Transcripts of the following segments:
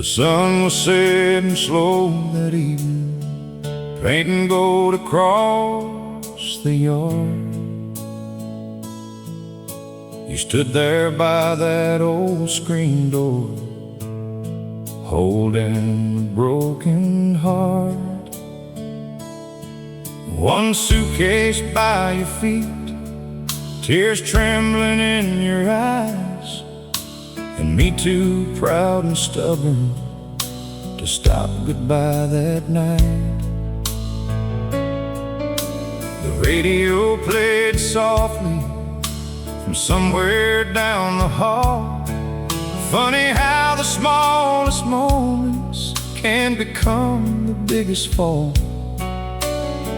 The sun was setting slow that evening, painting gold across the yard. You stood there by that old screen door, holding a broken heart. One suitcase by your feet, tears trembling in your eyes, and me too proud and stubborn to stop goodbye that night. The radio played softly from somewhere down the hall. Funny how the smallest moments can become the biggest fall.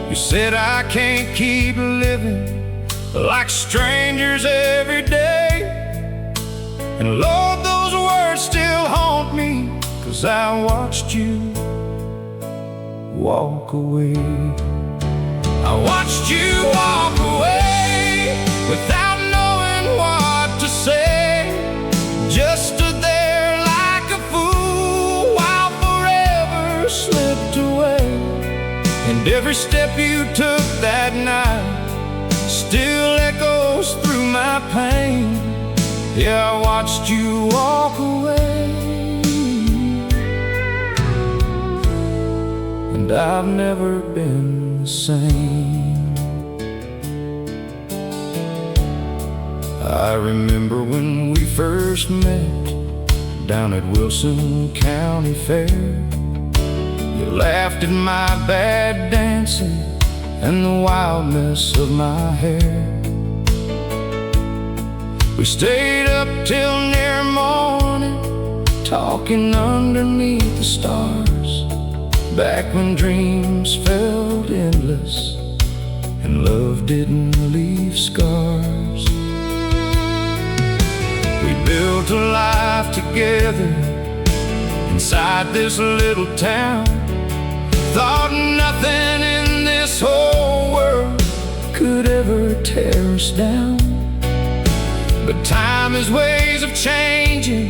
You said I can't keep living like strangers every day, and Lord, those words still haunt me, 'cause I watched you walk away. I watched you walk away without knowing what to say. Just stood there like a fool while forever slipped away. And every step you took that night still echoes through my pain. Yeah, I watched you walk away, and I've never been the same. I remember when we first met down at Wilson County Fair. You laughed at my bad dancing and the wildness of my hair. We stayed up till near morning, talking underneath the stars, back when dreams felt endless and love didn't leave scars. We built a life together inside this little town. Thought nothing in this whole world could ever tear us down. But time has ways of changing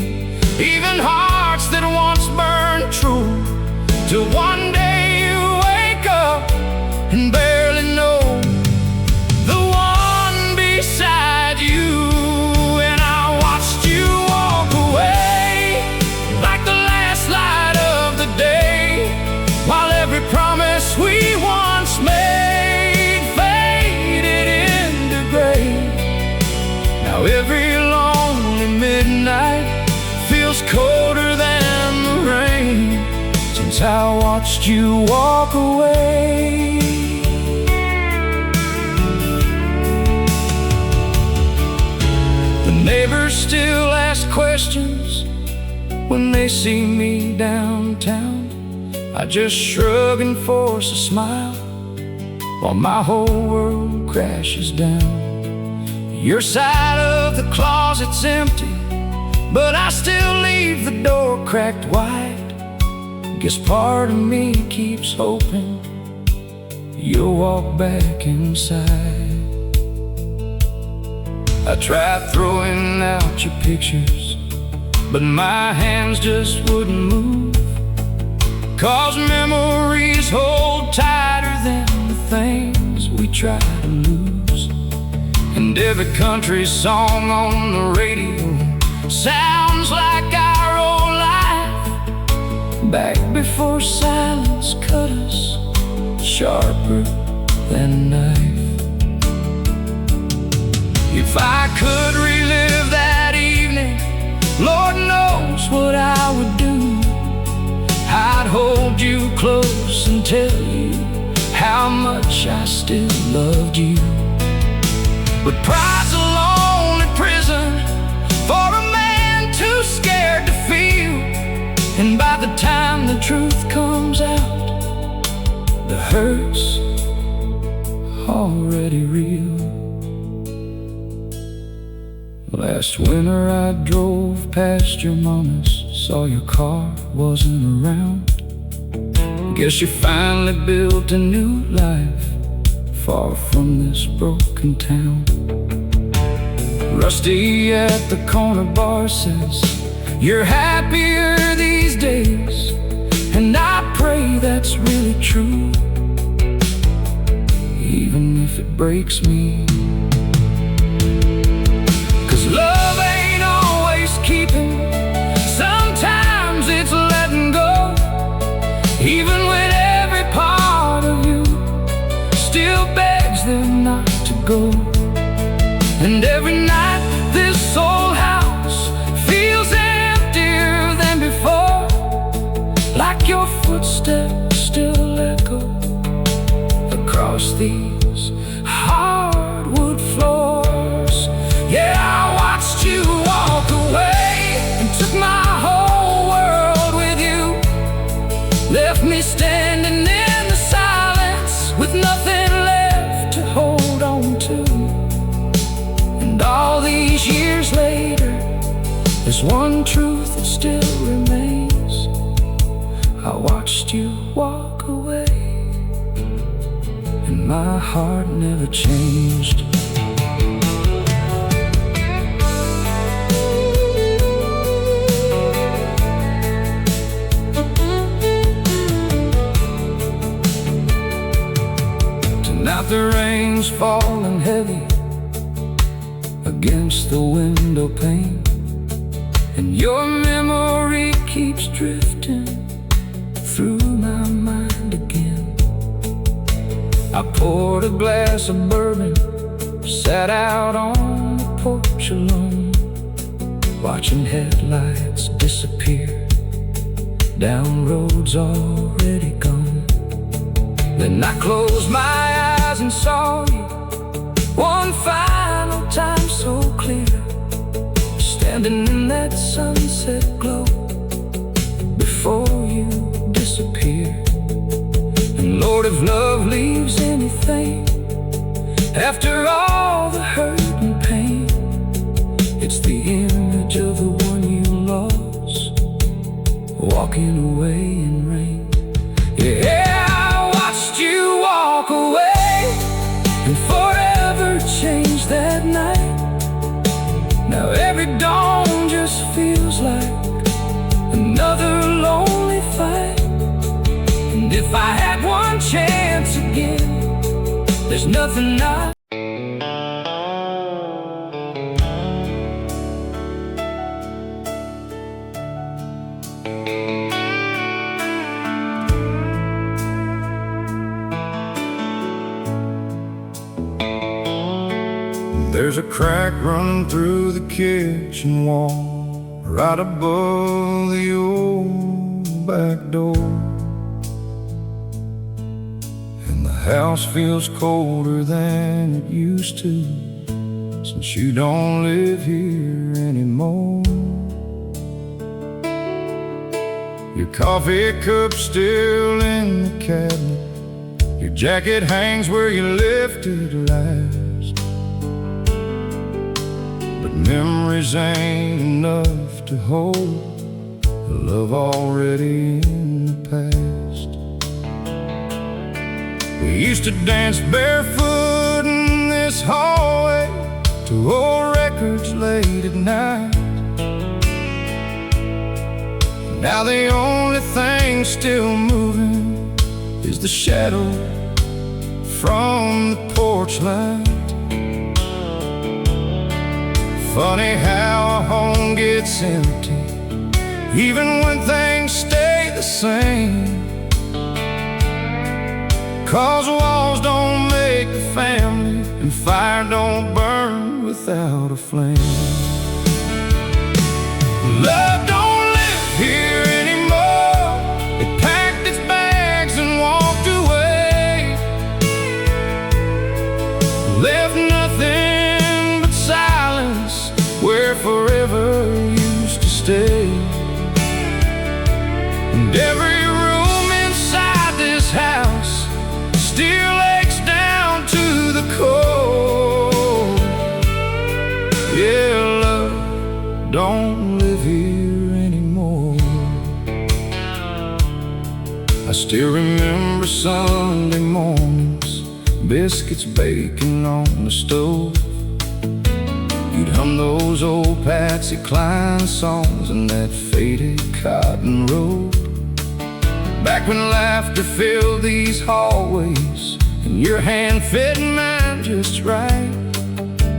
even hearts that once burned true, till one day you wake up and barely know the one beside you. And I watched you walk away like the last light of the day, while every promise we once made faded into gray. Now every lonely midnight feels colder than the rain since I watched you walk away. The neighbors still ask questions when they see me downtown. I just shrug and force a smile while my whole world crashes down. Your side of the closet's empty, but I still leave the door cracked wide. Guess part of me keeps hoping you'll walk back inside. I tried throwing out your pictures, but my hands just wouldn't move, 'cause memories hold tighter than the things we try to lose. And every country song on the radio sounds like our old life, back before silence cut us sharper than a knife. If I could relive that evening, Lord knows what I would do. I'd hold you close and tell you how much I still loved you. But pride's a lonely prison for a man too scared to feel, and by the time the truth comes out, the hurt's already real. Last winter I drove past your mama's, saw your car wasn't around. Guess you finally built a new life far from this broken town. Rusty at the corner bar says you're happier these days, and I pray that's really true, even if it breaks me. 'Cause love ain't always keeping, sometimes it's letting go, even when every part of you still begs them not to go. And every night this old house feels emptier than before, like your footsteps still echo across these hardwood floors. Yeah, I watched you walk away and took my whole world with you, left me standing in the silence with nothing left to hold on to. And all these years later, there's one truth that still remains: I watched you walk away, and my heart never changed. Tonight the rain's falling heavy against the window pane, and your memory keeps drifting through my mind again. I poured a glass of bourbon, sat out on the porch alone, watching headlights disappear down roads already gone. Then I closed my eyes and saw you one final time so clear, standing in that sunset glow before you disappeared. And Lord, if love leaves anything after all the hurt and pain, it's the image of the one you lost, walking away in rain. Yeah, I watched you walk away and forever change that night. Now every dawn just feels like another lonely fight. And if I had one chance again, there's nothing I There's a crack running through the kitchen wall, right above the old back door. And the house feels colder than it used to, since you don't live here anymore. Your coffee cup's still in the cabinet, your jacket hangs where you left it last. Memories ain't enough to hold the love already in the past. We used to dance barefoot in this hallway to old records late at night. Now the only thing still moving is the shadow from the porch light. Funny how a home gets empty, even when things stay the same. 'Cause walls don't make a family, and fire don't burn without a flame. Love don't live here anymore, it packed its bags and walked away, left nothing but silence where forever used to stay. And every room inside this house still aches down to the core. Yeah, love don't live here anymore. I still remember Sunday mornings, biscuits baking on the stove, You'd hum those old Patsy Cline songs in that faded cotton robe. Back when laughter filled these hallways and your hand fit mine just right,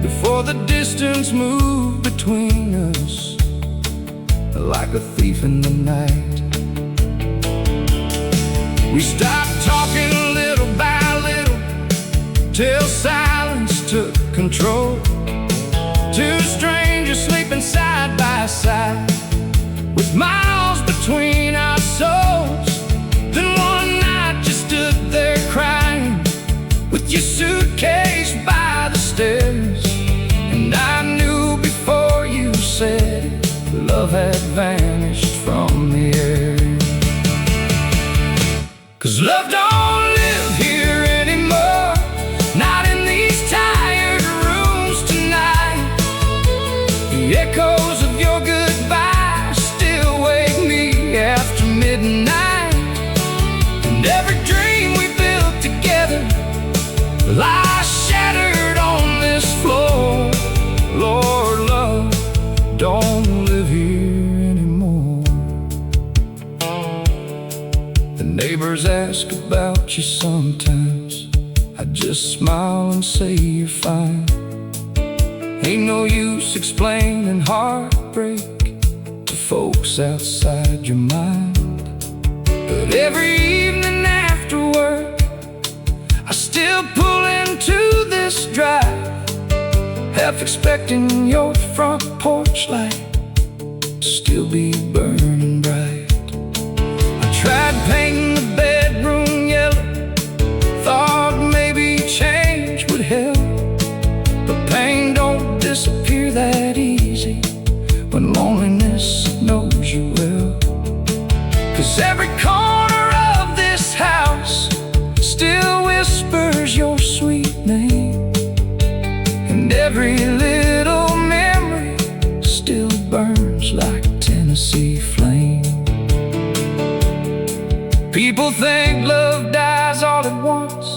before the distance moved between us like a thief in the night. We stopped talking little by little till silence took control. Two strangers sleeping side by side with miles between our souls. Then one night you stood there crying with your suitcase by the stairs, and I knew before you said it, love had vanished from the air. 'Cause love don't live here anymore, not in these tired rooms tonight. The echoes of your goodbye still wake me after midnight, and every dream we built together lies shattered on this floor. Lord, love don't live here anymore. The neighbors ask about you sometimes. I just smile and say you're fine. Ain't no use explaining heartbreak to folks outside your mind. But every evening after work I still pull into this drive, half expecting your front porch light to still be burning bright. I tried painting the bedroom yellow, thought maybe change would help, but pain don't disappear that easy when loneliness knows you well. 'Cause every corner of this house still whispers your sweet name, and every little memory still burns like Tennessee flame. People think love dies all at once,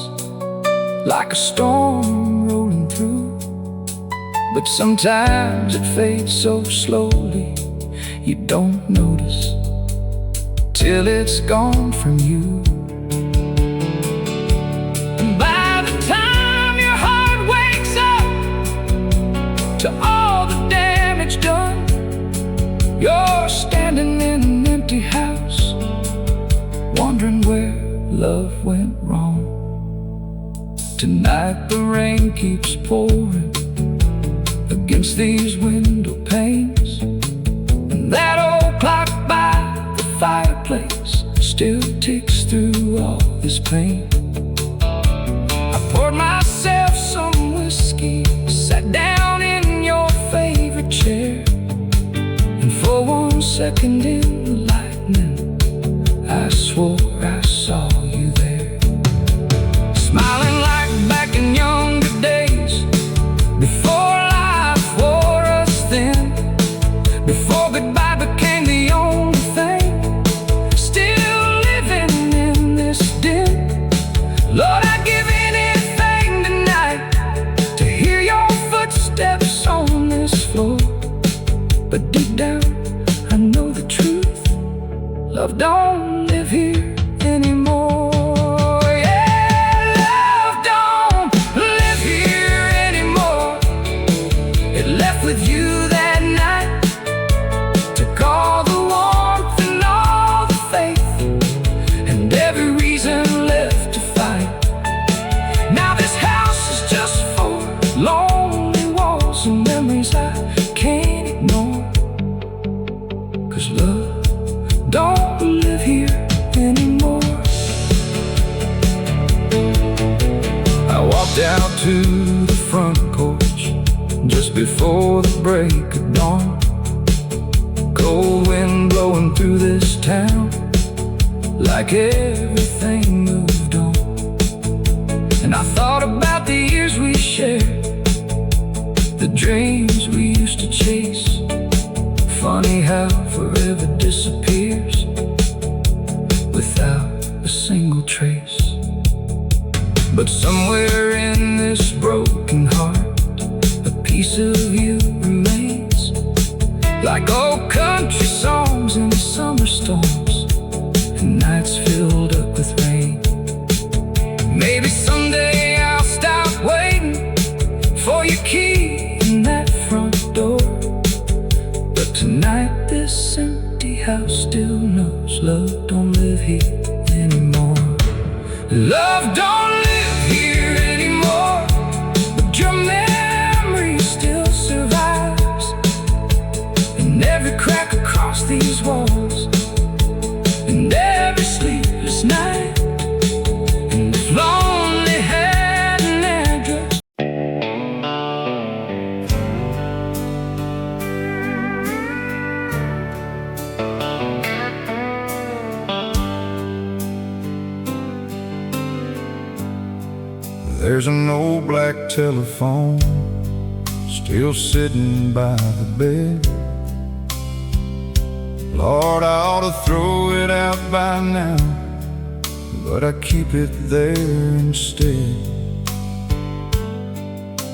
like a storm rolling through, but sometimes it fades so slowly you don't notice till it's gone from you. And by the time your heart wakes up to all the damage done, you're standing in an empty house, wondering where love went wrong. Tonight the rain keeps pouring against these window panes, and that old clock by the fireplace still ticks through all this pain. I poured myself some whiskey, sat down in your favorite chair, and for 1 second in the lightning I swore I saw you there, smiling like back in younger days, before life wore us thin, before goodbye became the only thing, still living in this dim. Lord, I'd give anything tonight to hear your footsteps on this floor, but deep down I know the truth, love don't live here anymore. Yeah, love don't live here anymore. It left with you that night, took all the warmth and all the faith, and every reason left to fight. Now this house is just for lonely walls and memories I can't ignore. 'Cause love don't live here anymore. I walked out to the front porch just before the break of dawn, cold wind blowing through this town like everything moved on. And I thought about the years we shared, the dreams we used to chase. Funny how forever disappears without a single trace. But somewhere in this broken heart, a piece of you love don't live here anymore, but your memory still survives in every crack across these walls, in every sleepless night. And if lonely had an address, there's an old black telephone still sitting by the bed. Lord, I ought to throw it out by now, but I keep it there instead.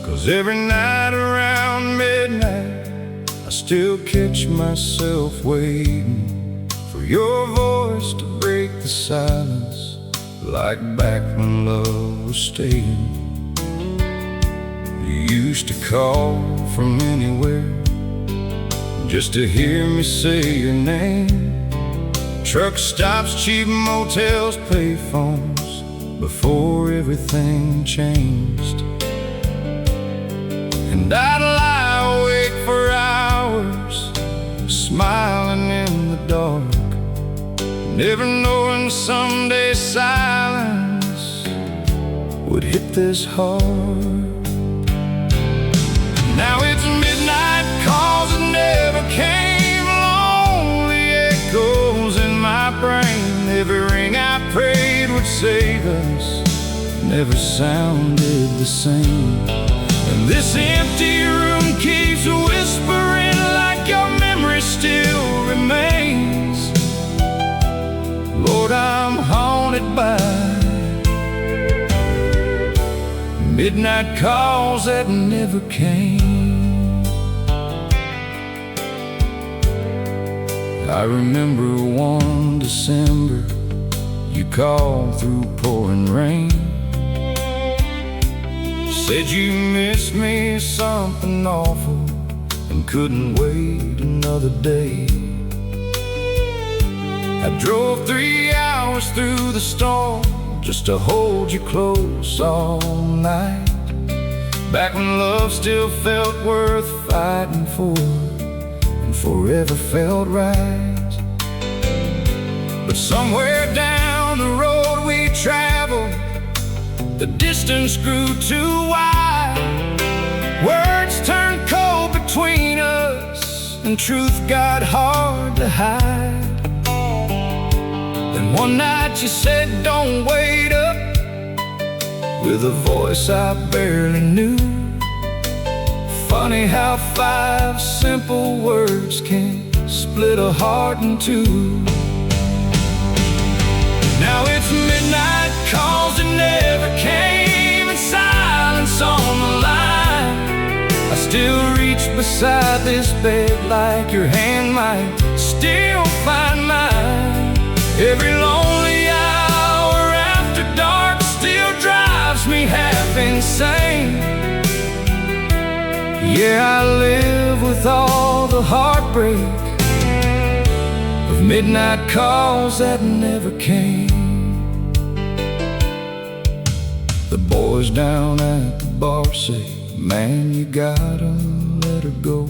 'Cause every night around midnight I still catch myself waiting for your voice to break the silence, like back when love was staying. You used to call from anywhere just to hear me say your name. Truck stops, cheap motels, payphones, before everything changed. And I'd lie awake for hours, smiling in the dark, never knowing someday silence would hit this hard. Now it's midnight, calls that never came, lonely echoes in my brain. Every ring I prayed would save us never sounded the same. And this empty room keeps whispering like your memory still remains. Lord, I'm haunted by midnight calls that never came. I remember one December, you called through pouring rain. Said you missed me something awful and couldn't wait another day. I drove 3 hours through the storm just to hold you close all night, back when love still felt worth fighting for and forever felt right. But somewhere down the road we traveled, the distance grew too wide. Words turned cold between us and truth got hard to hide. Then one night you said, don't wait up, with a voice I barely knew. Funny how 5 simple words can split a heart in two. Now it's midnight, calls that never came, and silence on the line. I still reach beside this bed like your hand might still find mine. Every lonely hour after dark still drives me half insane. Yeah, I live with all the heartbreak of midnight calls that never came. The boys down at the bar say, man, you gotta let her go.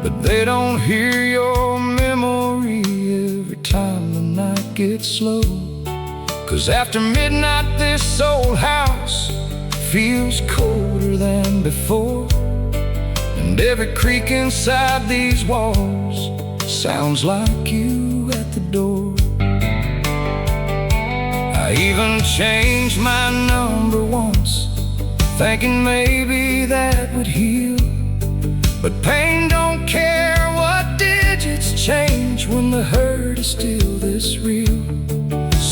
But they don't hear your memory every time the night gets slow. 'Cause after midnight this old house feels colder than before, and every creak inside these walls sounds like you at the door. I even changed my number once, thinking maybe that would heal. But pain don't care what digits change when the hurt is still this real.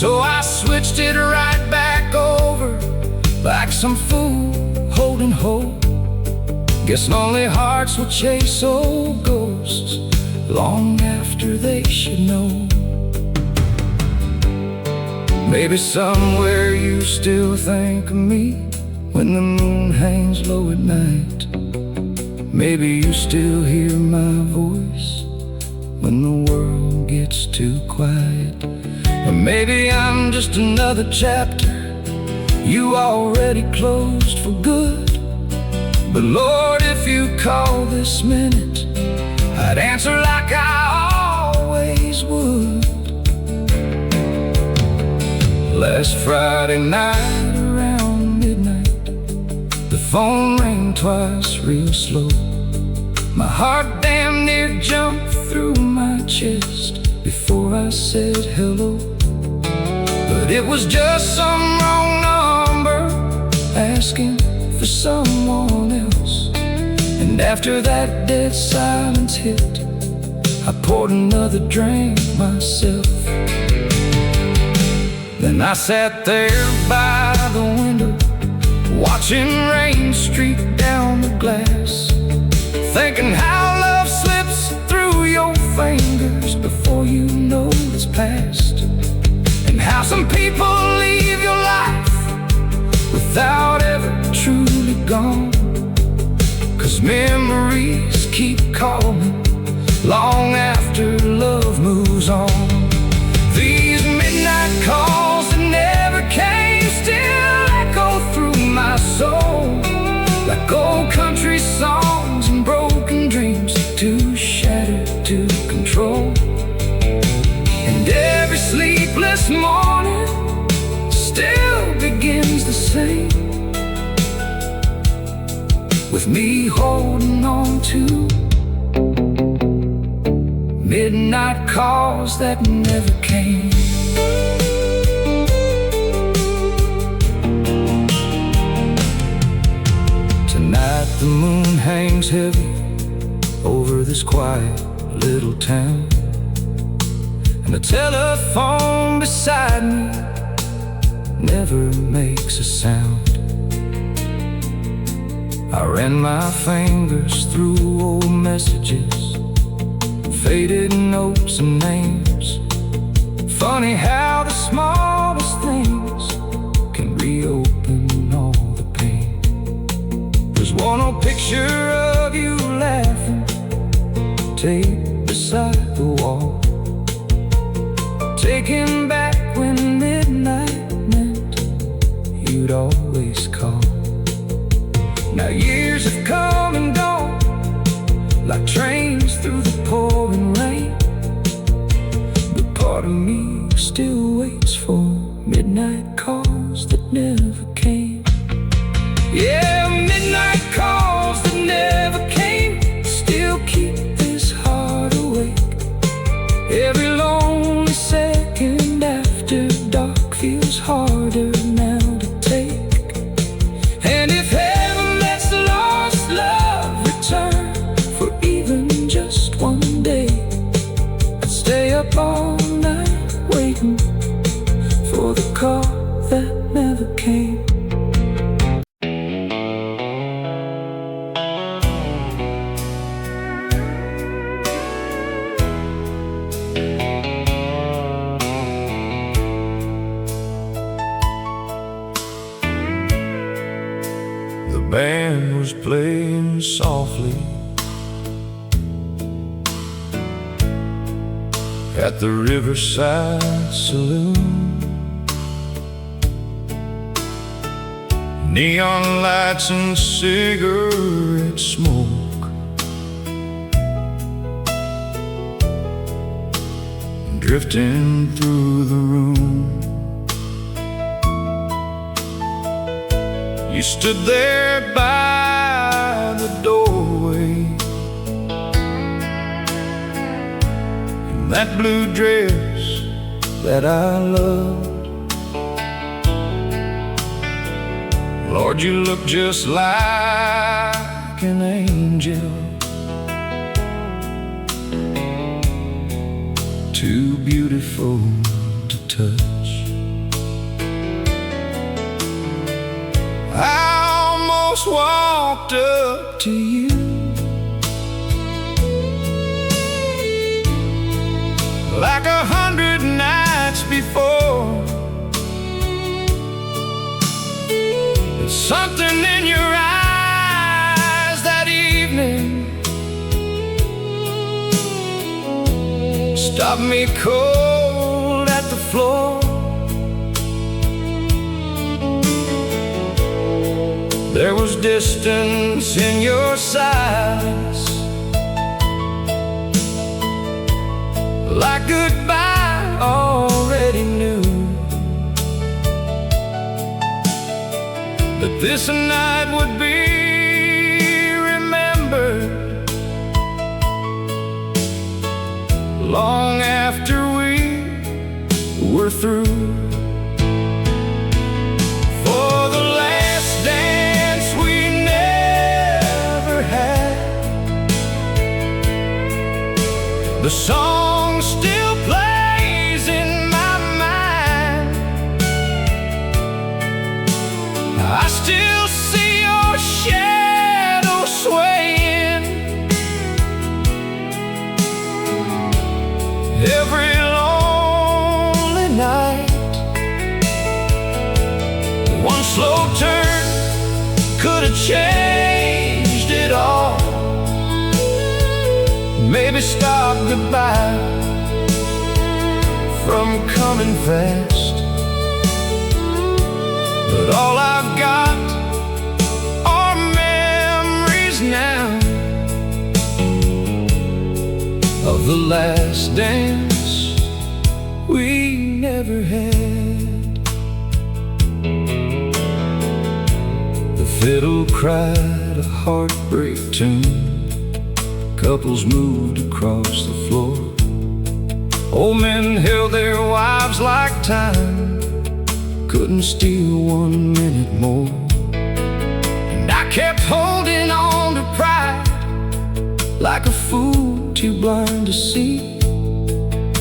So I switched it right back over, like some fool holding hope. Guess lonely hearts will chase old ghosts long after they should know. Maybe somewhere you still think of me when the moon hangs low at night. Maybe you still hear my voice when the world gets too quiet. Or maybe I'm just another chapter you already closed for good. But Lord, if you call this minute, I'd answer like I always would. Last Friday night around midnight, the phone rang twice real slow. My heart damn near jumped through my chest before I said hello. But it was just some wrong number asking for someone else. And after that dead silence hit, I poured another drink myself. Then I sat there by the window, watching rain streak down the glass, thinking how love slips through your fingers before you know it's past. And how some people leave your life without ever truly gone, 'cause memories keep calling long after love moves on. These midnight calls that never came still echo through my soul, like old country songs and broken dreams too shattered to control. And every sleepless morning still begins the same, with me holding on to midnight calls that never came. Tonight the moon hangs heavy over this quiet little town, and the telephone beside me never makes a sound. I ran my fingers through old messages, faded notes and names. Funny how the smallest things can reopen all the pain. There's one old picture of you laughing, taped beside the wall, taking back when midnight meant you'd always call. Now years have come and gone, like trains through the pouring rain, but part of me still waits for midnight calls that never came. Yeah, midnight calls that never came still keep this heart awake. Every lonely second after dark feels harder now to take. And if heaven lets the lost love return for even just one day, I'd stay up all night waiting for the call that never came. The band was playing softly at the Riverside Saloon. Neon lights and cigarette smoke, drifting through the room. You stood there by the doorway in that blue dress that I loved. Lord, you look just like an angel, too beautiful to touch. I almost walked up to you, like 100 nights before. There's something in your eyes that evening stopped me cold at the floor. lose distance in your silence, like goodbye already knew. But this night would be remembered long after we were through. For the last dance we never had, the song still plays in my mind. I still see your shadow swaying every lonely night. One slow turn could have changed it all. Maybe stop goodbye from coming fast. But all I've got are memories now of the last dance we never had. The fiddle cried a heartbreak tune, couples moved across the floor. Old men held their wives like time couldn't steal 1 minute more. And I kept holding on to pride, like a fool too blind to see.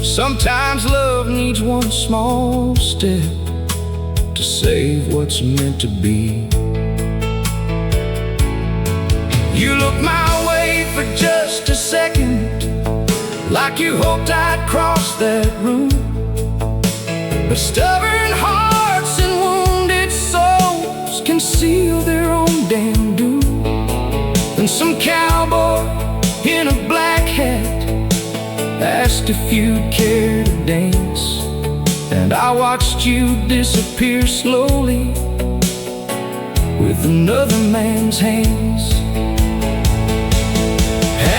Sometimes love needs one small step to save what's meant to be. You looked my way for just a second, like you hoped I'd cross that room. But stubborn hearts and wounded souls conceal their own damn doom. And some cowboy in a black hat asked if you'd care to dance, and I watched you disappear slowly with another man's hands.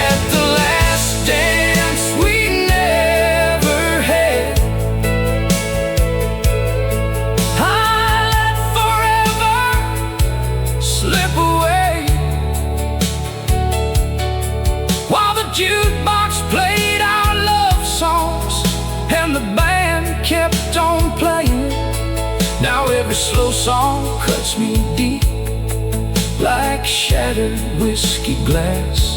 At the last dance we never had, I let forever slip away, while the jukebox played our love songs and the band kept on playing. Now every slow song cuts me deep, like shattered whiskey glass.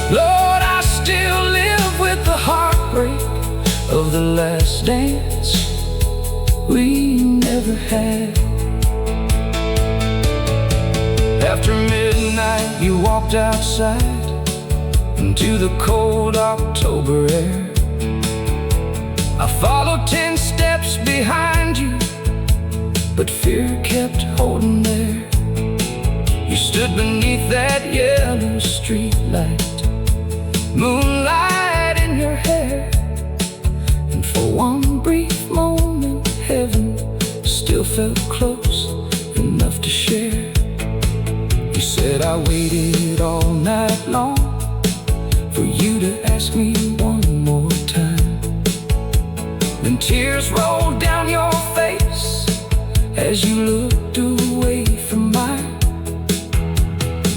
Lord, I still live with the heartbreak of the last dance we never had. After midnight you walked outside into the cold October air. I followed 10 steps behind you, but fear kept holding there. You stood beneath that yellow street light, moonlight in your hair, and for one brief moment heaven still felt close enough to share. You said I waited all night long for you to ask me one more time. Then tears rolled down your face as you looked away from mine.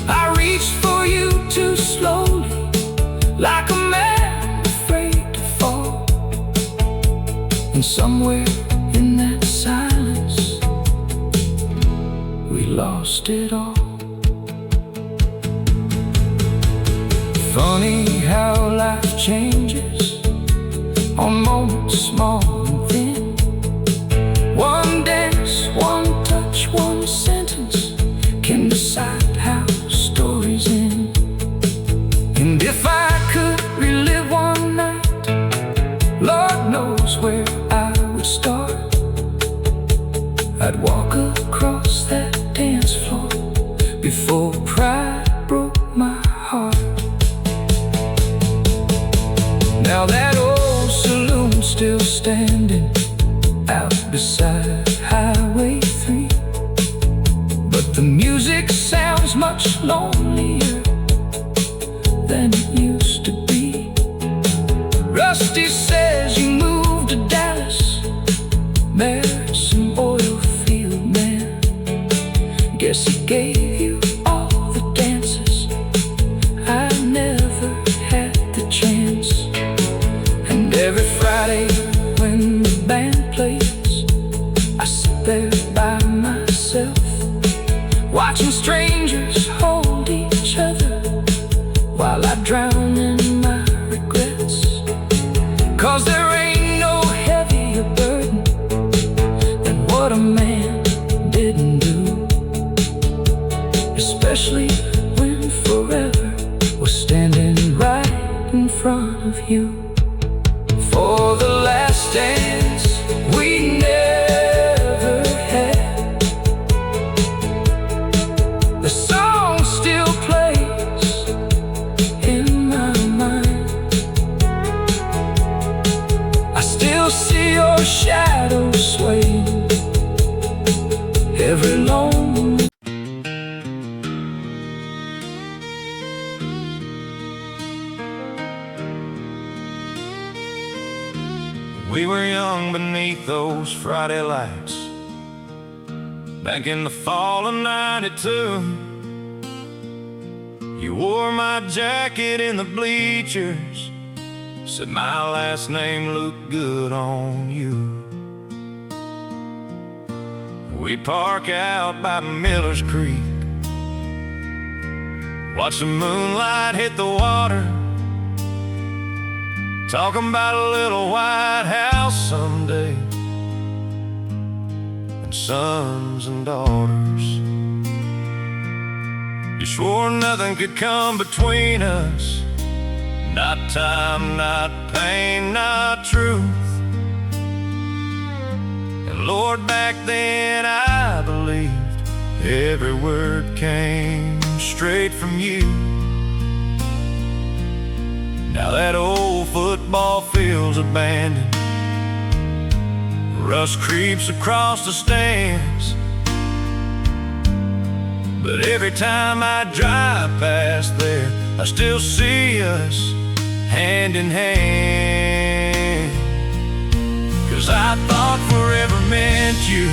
I reached for you too slowly, like a man afraid to fall. And somewhere in that silence we lost it all. Funny how life changes on moments small and thin. One dance, one touch, one sentence can decide how stories end. And if I could relive one night, Lord knows where I would start. I'd walk across that dance floor before pride broke my heart. Now that old saloon's still standing out beside Highway 3, but the music sounds much lonelier than it used to be. Rusty says you moved to Dallas, married some oil field man. Guess he gave you all the dances, I never had the chance. And every Friday when the band plays, I sit there by myself, watching strangers hold each other while I drown in my regrets. 'Cause there ain't no heavier burden than what a man didn't do, especially when forever was standing right in front of you. For the last dance we never had, the song still plays in my mind. I still see your shadow swaying every lonely. We were young beneath those Friday lights, back in the fall of '92. You wore my jacket in the bleachers, said my last name looked good on you. We park out by Miller's Creek, watch the moonlight hit the water, talking about a little white house someday, and sons and daughters. You swore nothing could come between us, not time, not pain, not truth. And Lord, back then I believed every word came straight from you. Now that old football field's abandoned, rust creeps across the stands, but every time I drive past there, I still see us hand in hand. 'Cause I thought forever meant you,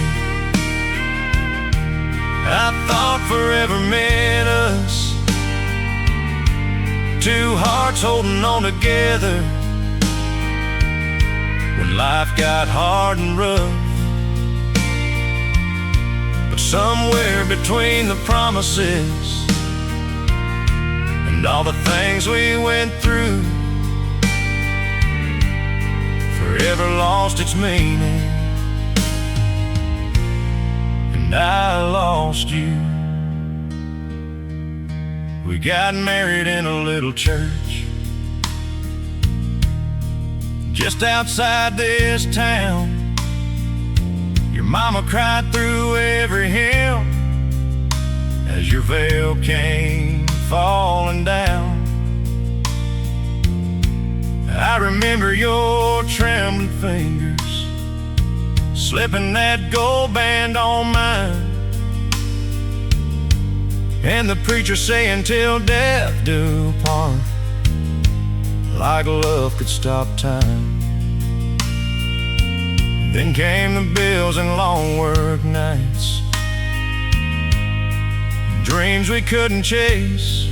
I thought forever meant us. Two hearts holding on together when life got hard and rough. But somewhere between the promises and all the things we went through, forever lost its meaning, and I lost you. We got married in a little church just outside this town. Your mama cried through every hymn as your veil came falling down. I remember your trembling fingers slipping that gold band on mine, and the preacher saying, till death do part, like love could stop time. Then came the bills and long work nights, dreams we couldn't chase.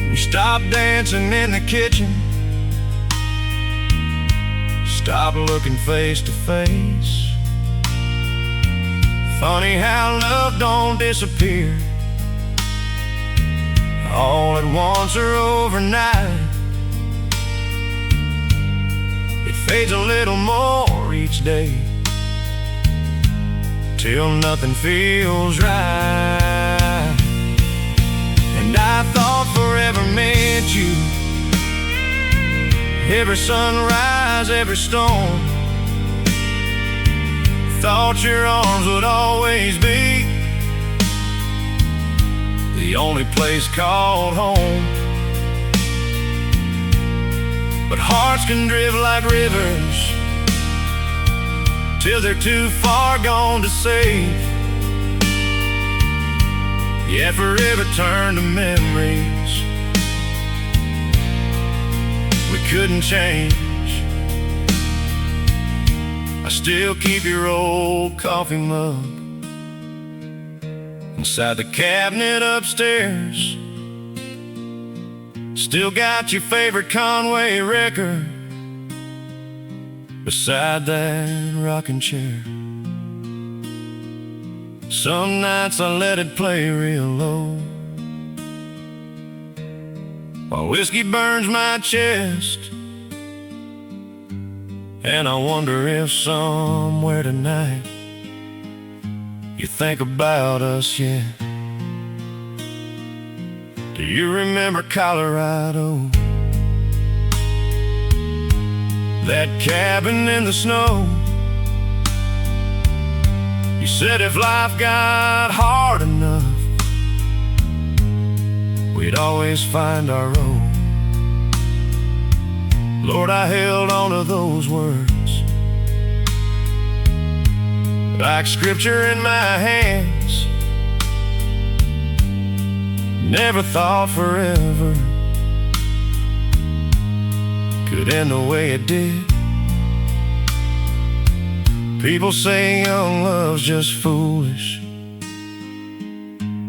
We stopped dancing in the kitchen, stopped looking face to face. Funny how love don't disappear all at once or overnight. It fades a little more each day till nothing feels right. And I thought forever meant you, every sunrise, every storm. Thought your arms would always be the only place called home. But hearts can drift like rivers till they're too far gone to save. Yeah, forever turned to memories we couldn't change. I still keep your old coffee mug inside the cabinet upstairs. Still got your favorite Conway record beside that rocking chair. Some nights I let it play real low while whiskey burns my chest. And I wonder if somewhere tonight you think about us yet. Do you remember Colorado? That cabin in the snow. You said if life got hard enough, we'd always find our own. Lord, I held on to those words like scripture in my hands. Never thought forever could end the way it did. People say young love's just foolish,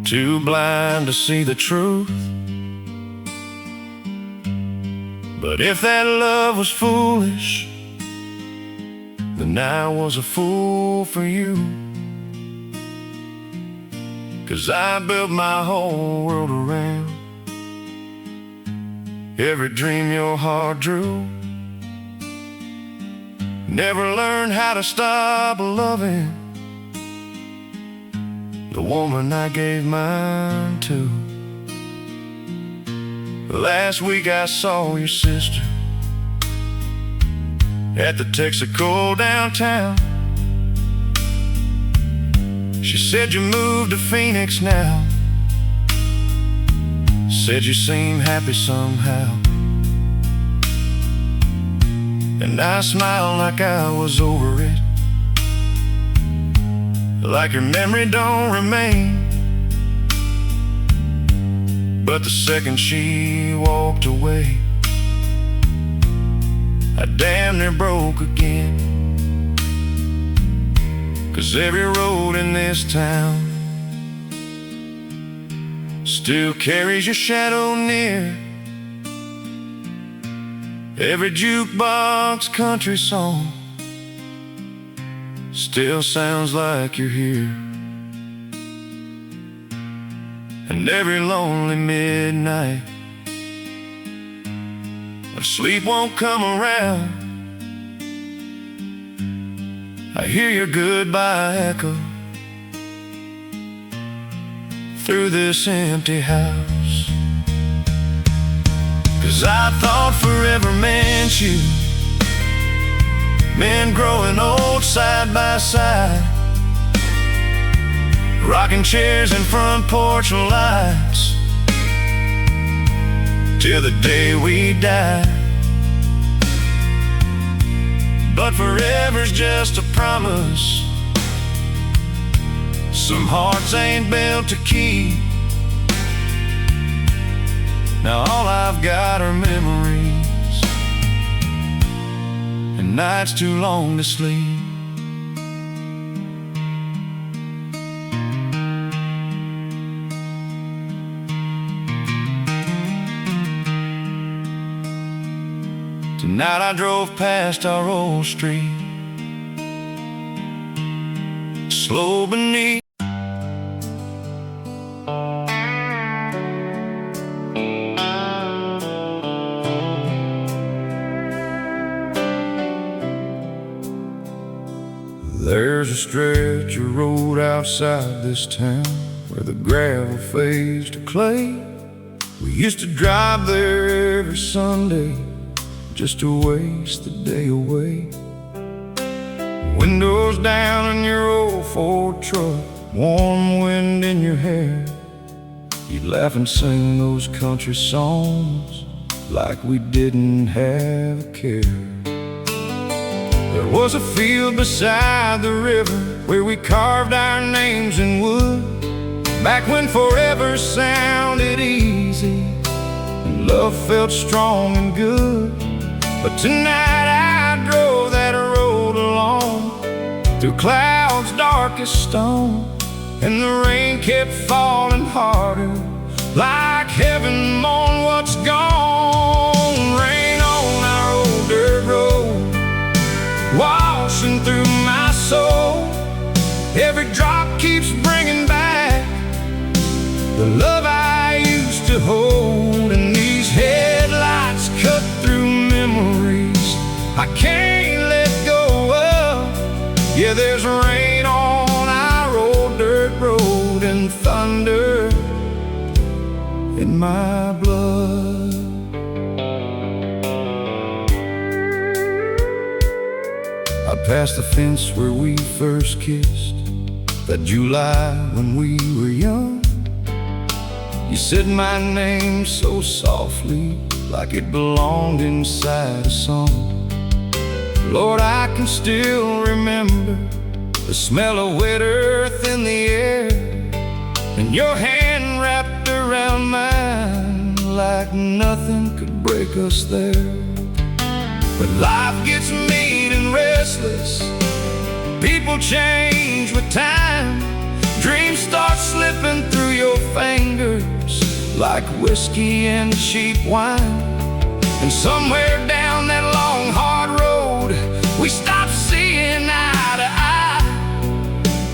too blind to see the truth. But if that love was foolish, then I was a fool for you. 'Cause I built my whole world around every dream your heart drew. Never learned how to stop loving the woman I gave mine to. Last week I saw your sister at the Texaco downtown. She said you moved to Phoenix now. Said you seem happy somehow. And I smiled like I was over it, like your memory don't remain. But the second she walked away, I damn near broke again. 'Cause every road in this town still carries your shadow near. Every jukebox country song still sounds like you're here. And every lonely midnight when sleep won't come around, I hear your goodbye echo through this empty house. 'Cause I thought forever meant you, men growing old side by side, rocking chairs in front porch lights till the day we die. But forever's just a promise some hearts ain't built to keep. Now all I've got are memories and nights too long to sleep. Tonight I drove past our old street, slow beneath There's a stretch of road outside this town where the gravel fades to clay. We used to drive there every Sunday just to waste the day away. Windows down in your old Ford truck, warm wind in your hair. You'd laugh and sing those country songs like we didn't have a care. There was a field beside the river where we carved our names in wood. back when forever sounded easy and love felt strong and good. But tonight I drove that road alone through clouds dark as stone, and the rain kept falling harder, like heaven mourned what's gone. Rain on our old dirt road, washing through my soul. Every drop keeps bringing back the love I used to hold, and these headlights cut through memories I can't let go of. Yeah, there's rain on our old dirt road and thunder in my blood. I passed the fence where we first kissed, that July when we were young. You said my name so softly, like it belonged inside a song. Lord, I can still remember the smell of wet earth in the air, and your hand wrapped around mine like nothing could break us there. But life gets mean and restless, people change with time, dreams start slipping through your fingers like whiskey and cheap wine. And somewhere down that long hard road, we stop seeing eye to eye,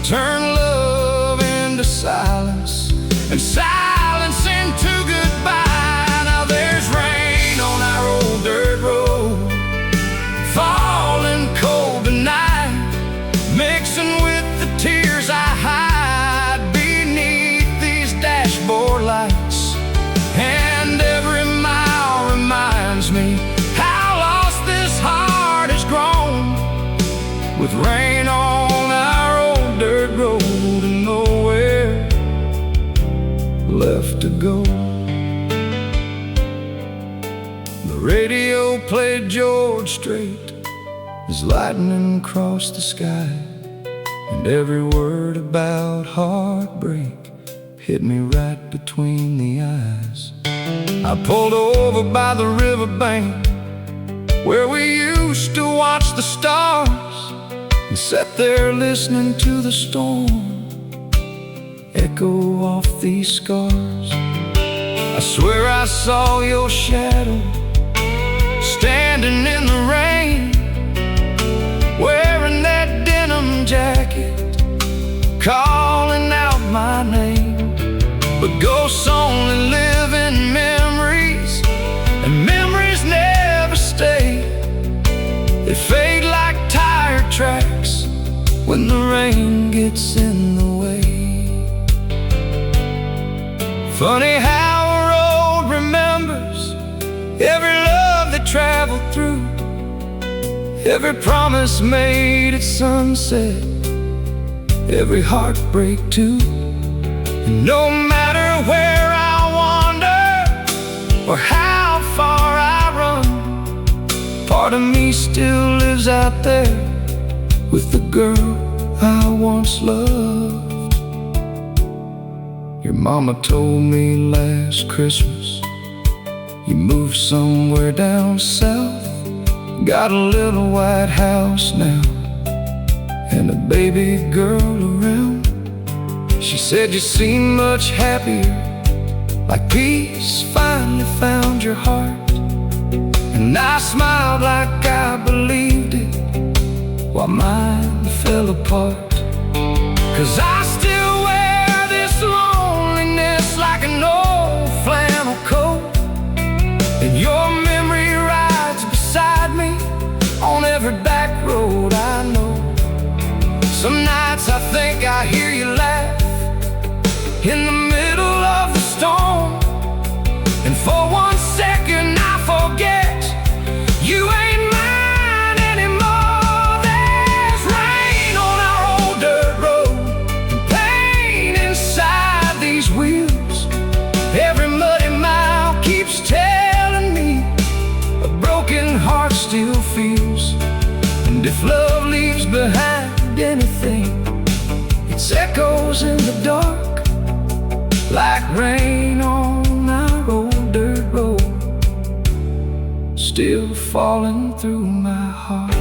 turn love into silence and silence into goodbye. Now there's rain on our old dirt road, falling cold tonight, mixing with the tears I hide beneath these dashboard lights. And every mile reminds me how lost this heart has grown, with rain on our old dirt road and nowhere left to go. The radio played George Strait as lightning crossed the sky, and every word about heartbreak hit me right between the eyes. I pulled over by the riverbank where we used to watch the stars, and sat there listening to the storm echo off these scars. I swear I saw your shadow standing in the rain, wearing that denim jacket, calling out my name. But ghosts only live in memories, and memories never stay. They fade like tire tracks when the rain gets in the way. Funny how a road remembers every love that traveled through, every promise made at sunset, every heartbreak too. And no matter where I wander or how far I run, part of me still lives out there with the girl I once loved. Your mama told me last Christmas you moved somewhere down south, got a little white house now and a baby girl around. She said you seem much happier, like peace finally found your heart. And I smiled like I believed it, while mine fell apart. 'Cause I still wear this loneliness like an old flannel coat, and your memory rides beside me on every back road I know. Some nights I think I hear you laugh in the middle of the storm, and for one second I forget you ain't mine anymore. There's rain on our old dirt road, and pain inside these wheels. Every muddy mile keeps telling me a broken heart still feels. And if love leaves behind anything, it's echoes in the dark like rain on our old dirt road, still falling through my heart.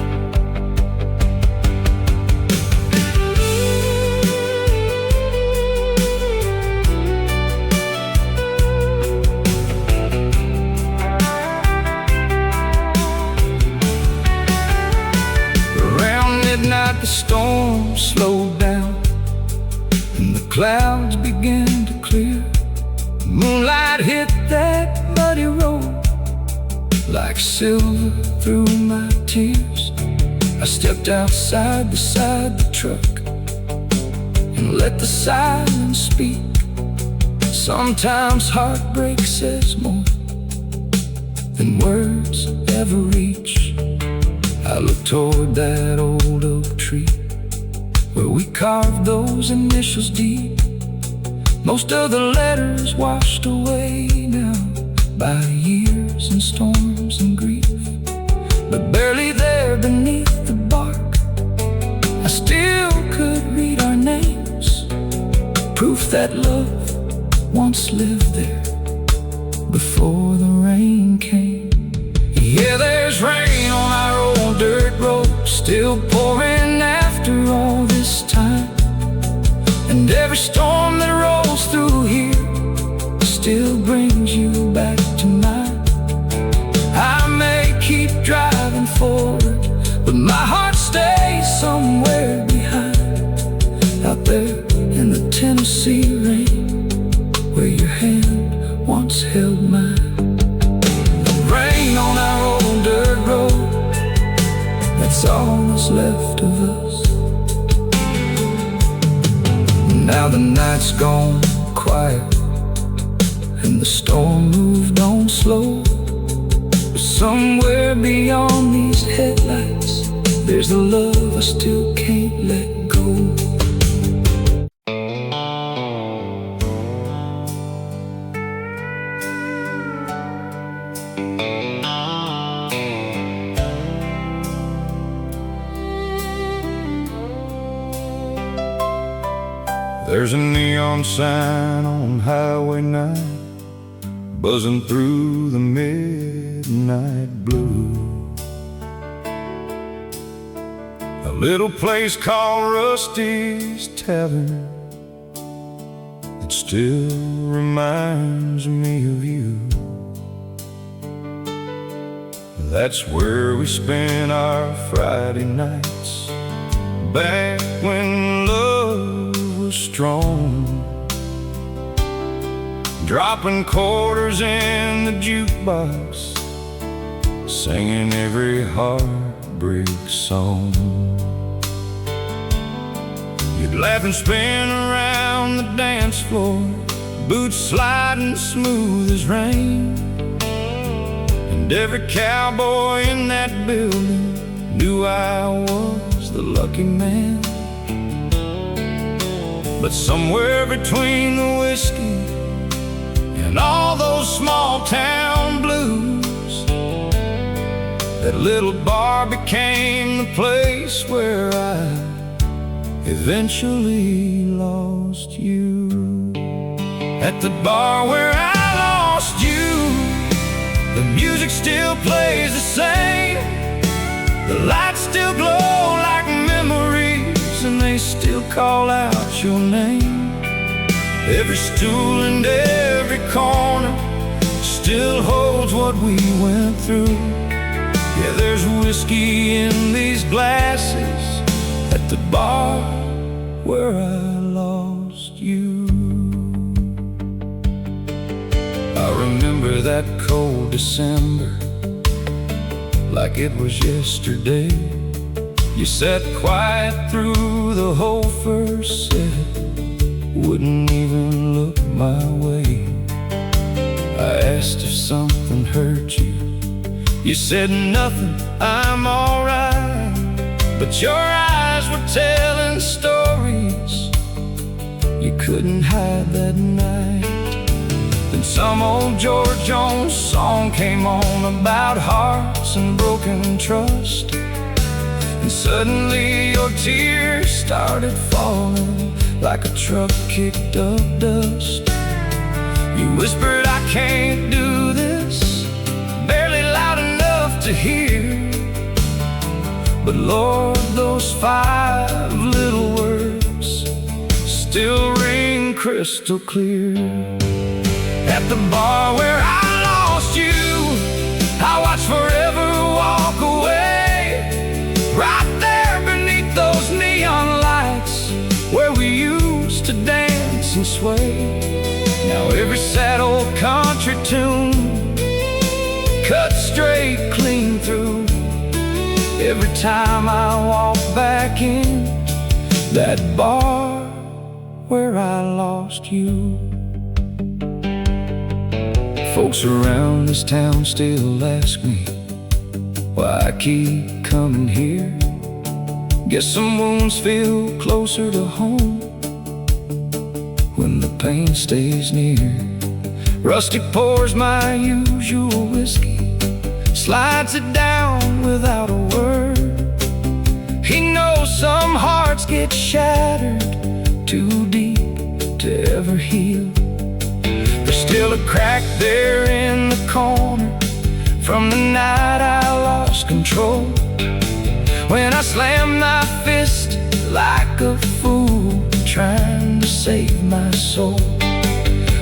Midnight, the storm slowed down and the clouds began to clear. Moonlight hit that muddy road like silver through my tears. I stepped outside beside the truck and let the silence speak. Sometimes heartbreak says more than words ever reach. I look toward that old oak tree where we carved those initials deep. Most of the letters washed away now by years and storms and grief. But barely there beneath the bark, I still could read our names. Proof that love once lived there before the rain came. Yeah, there's rain on our old dirt road, still pouring after all this time. And every storm that rolls through here still brings you back to mine. I may keep driving forward, but my heart stays somewhere behind, out there in the Tennessee rain, where your hand once held mine. Rain on our old dirt road, that's all that's left of us. Now the night's gone quiet and the storm moved on slow. But somewhere beyond these headlights, there's a love I still can't let go. There's a neon sign on Highway 9, buzzing through the midnight blue. A little place called Rusty's Tavern, it still reminds me of you. That's where we spent our Friday nights, back when love was strong. Dropping quarters in the jukebox, singing every heartbreak song. You'd laugh and spin around the dance floor, boots sliding smooth as rain. And every cowboy in that building knew I was the lucky man. But somewhere between the whiskey and all those small town blues, that little bar became the place where I eventually lost you. At the bar where I lost you, the music still plays the same. The lights still glow like memories, and they still call out your name. Every stool and every corner still holds what we went through. Yeah, there's whiskey in these glasses at the bar where I lost you. I remember that cold December like it was yesterday. You sat quiet through the whole first set, wouldn't even look my way. I asked if something hurt you. You said nothing, I'm alright. But your eyes were telling stories you couldn't hide that night. Then some old George Jones song came on about hearts and broken trust. And suddenly your tears started falling like a truck kicked up dust. You whispered, I can't do this, barely loud enough to hear. But Lord, those 5 little words still ring crystal clear. At the bar where I lost you, I watched forever walk away. Right there beneath those neon lights, where we used to dance and sway. Now every sad old country tune cuts straight clean through. Every time I walk back in that bar where I lost you. Folks around this town still ask me why I keep coming here. Guess some wounds feel closer to home when the pain stays near. Rusty pours my usual whiskey, slides it down without a word. He knows some hearts get shattered too deep to ever heal. There's still a crack there in the corner from the night I lost control, when I slammed my fist like a fool trying to save my soul.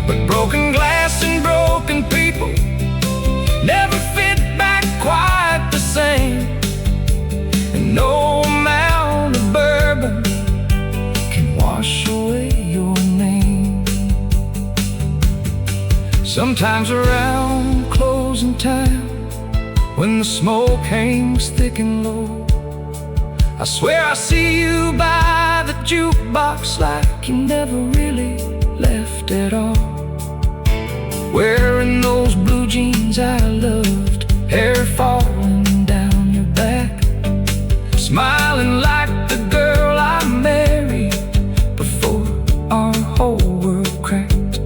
But broken glass and broken people never fit back quite the same, and no amount of bourbon can wash away your name. Sometimes around closing time, when the smoke hangs thick and low, I swear I see you by the jukebox like you never really left at all, wearing those blue jeans I loved, hair falling down your back, smiling like the girl I married before our whole world cracked.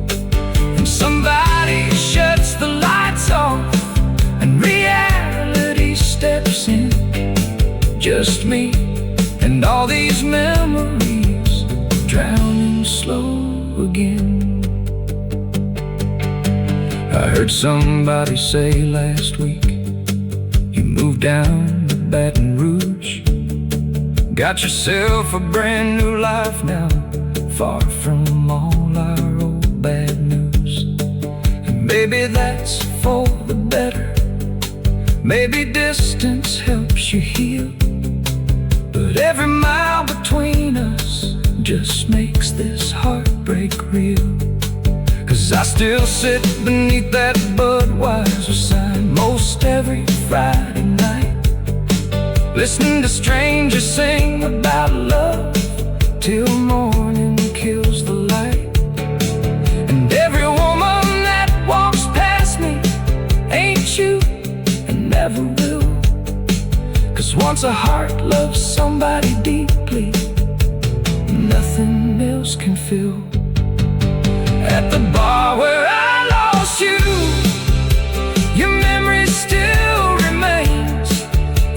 And somebody shuts the lights off and reality steps in. Just me and all these memories drowning slow again. I heard somebody say last week you moved down to Baton Rouge, got yourself a brand new life now, far from all our old bad news. And maybe that's for the better, maybe distance helps you heal, but every mile between us just makes this heartbreak real. 'Cause I still sit beneath that Budweiser sign most every Friday night, listening to strangers sing about love till morning kills the light. And every woman that walks past me ain't you and never will, 'cause once a heart loves somebody deeply, nothing else can fill. At the bar where I lost you, your memory still remains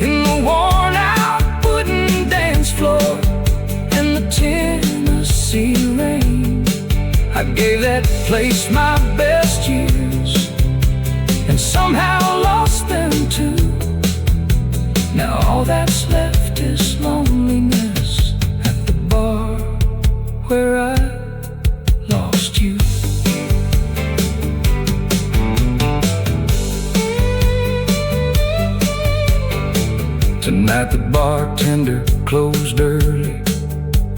in the worn out wooden dance floor and the Tennessee rain. I gave that place my best years and somehow lost them too. Now all that's left is loneliness at the bar where I lost you. Tonight the bartender closed early,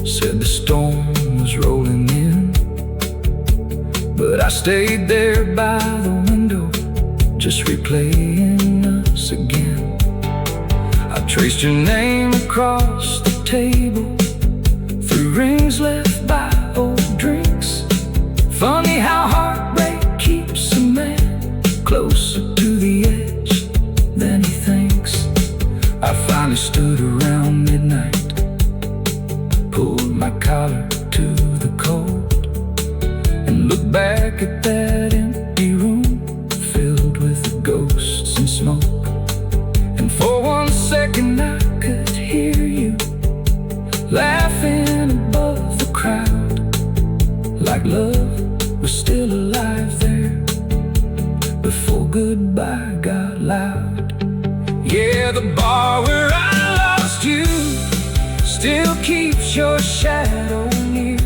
said the storm was rolling in, but I stayed there by the window, just replaying us again. I traced your name across the table, through rings left by old drinks. Funny how heartbreak keeps a man closer to the edge than he thinks. I finally stood around midnight, pulled my collar to the cold, and looked back at that empty room filled with ghosts and smoke. And for 1 second I could hear you laughing above the crowd, like love was still alive then. the bar where I lost you still keeps your shadow near.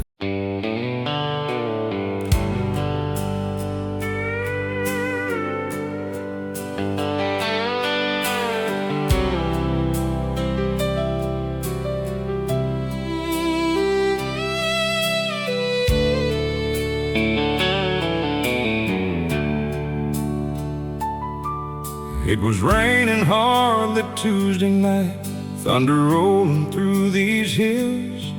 It was raining hard that Tuesday night, thunder rolling through these hills.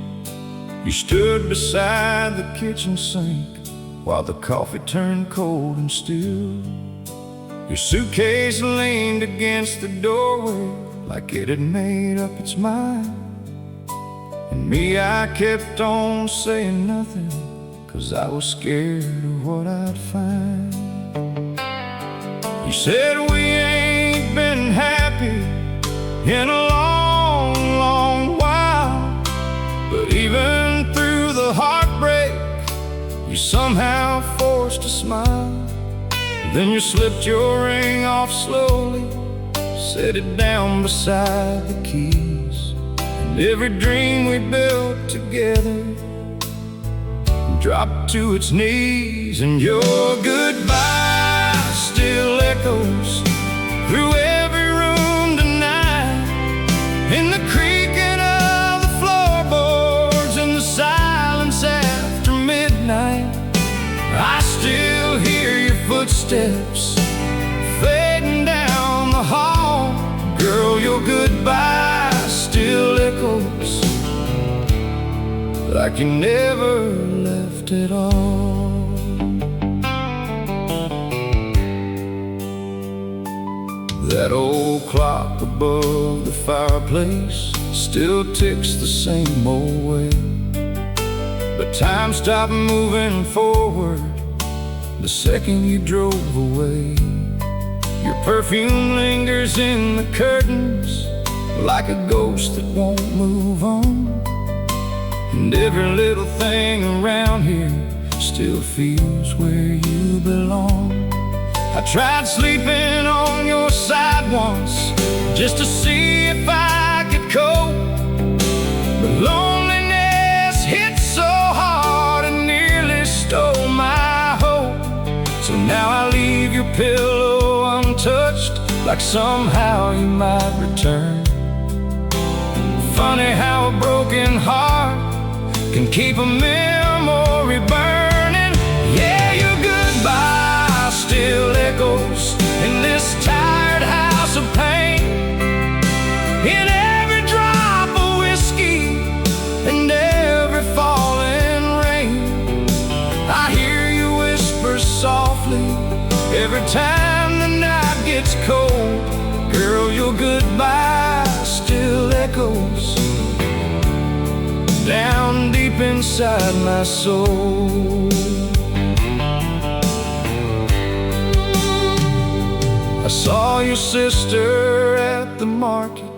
You stood beside the kitchen sink while the coffee turned cold and still. Your suitcase leaned against the doorway like it had made up its mind. And me, I kept on saying nothing, 'cause I was scared of what I'd find. You said we ain't been happy in a long, long while, but even through the heartbreak, you somehow forced a smile. Then you slipped your ring off slowly, set it down beside the keys, and every dream we built together dropped to its knees. And your goodbye still echoes through every room tonight, in the creaking of the floorboards, in the silence after midnight. I still hear your footsteps fading down the hall. Girl, your goodbye still echoes like you never left at all. That old clock above the fireplace still ticks the same old way, but time stopped moving forward the second you drove away. Your perfume lingers in the curtains like a ghost that won't move on, and every little thing around here still feels where you belong. I tried sleeping on your side once just to see if I could cope, but loneliness hit so hard and nearly stole my hope. So now I leave your pillow untouched, like somehow you might return. Funny how a broken heart can keep a memory burning. Yeah, your goodbye still echoes in this tired house of pain, in every drop of whiskey and every falling rain. I hear you whisper softly every time the night gets cold. Girl, your goodbye still echoes down deep inside my soul. I saw your sister at the market.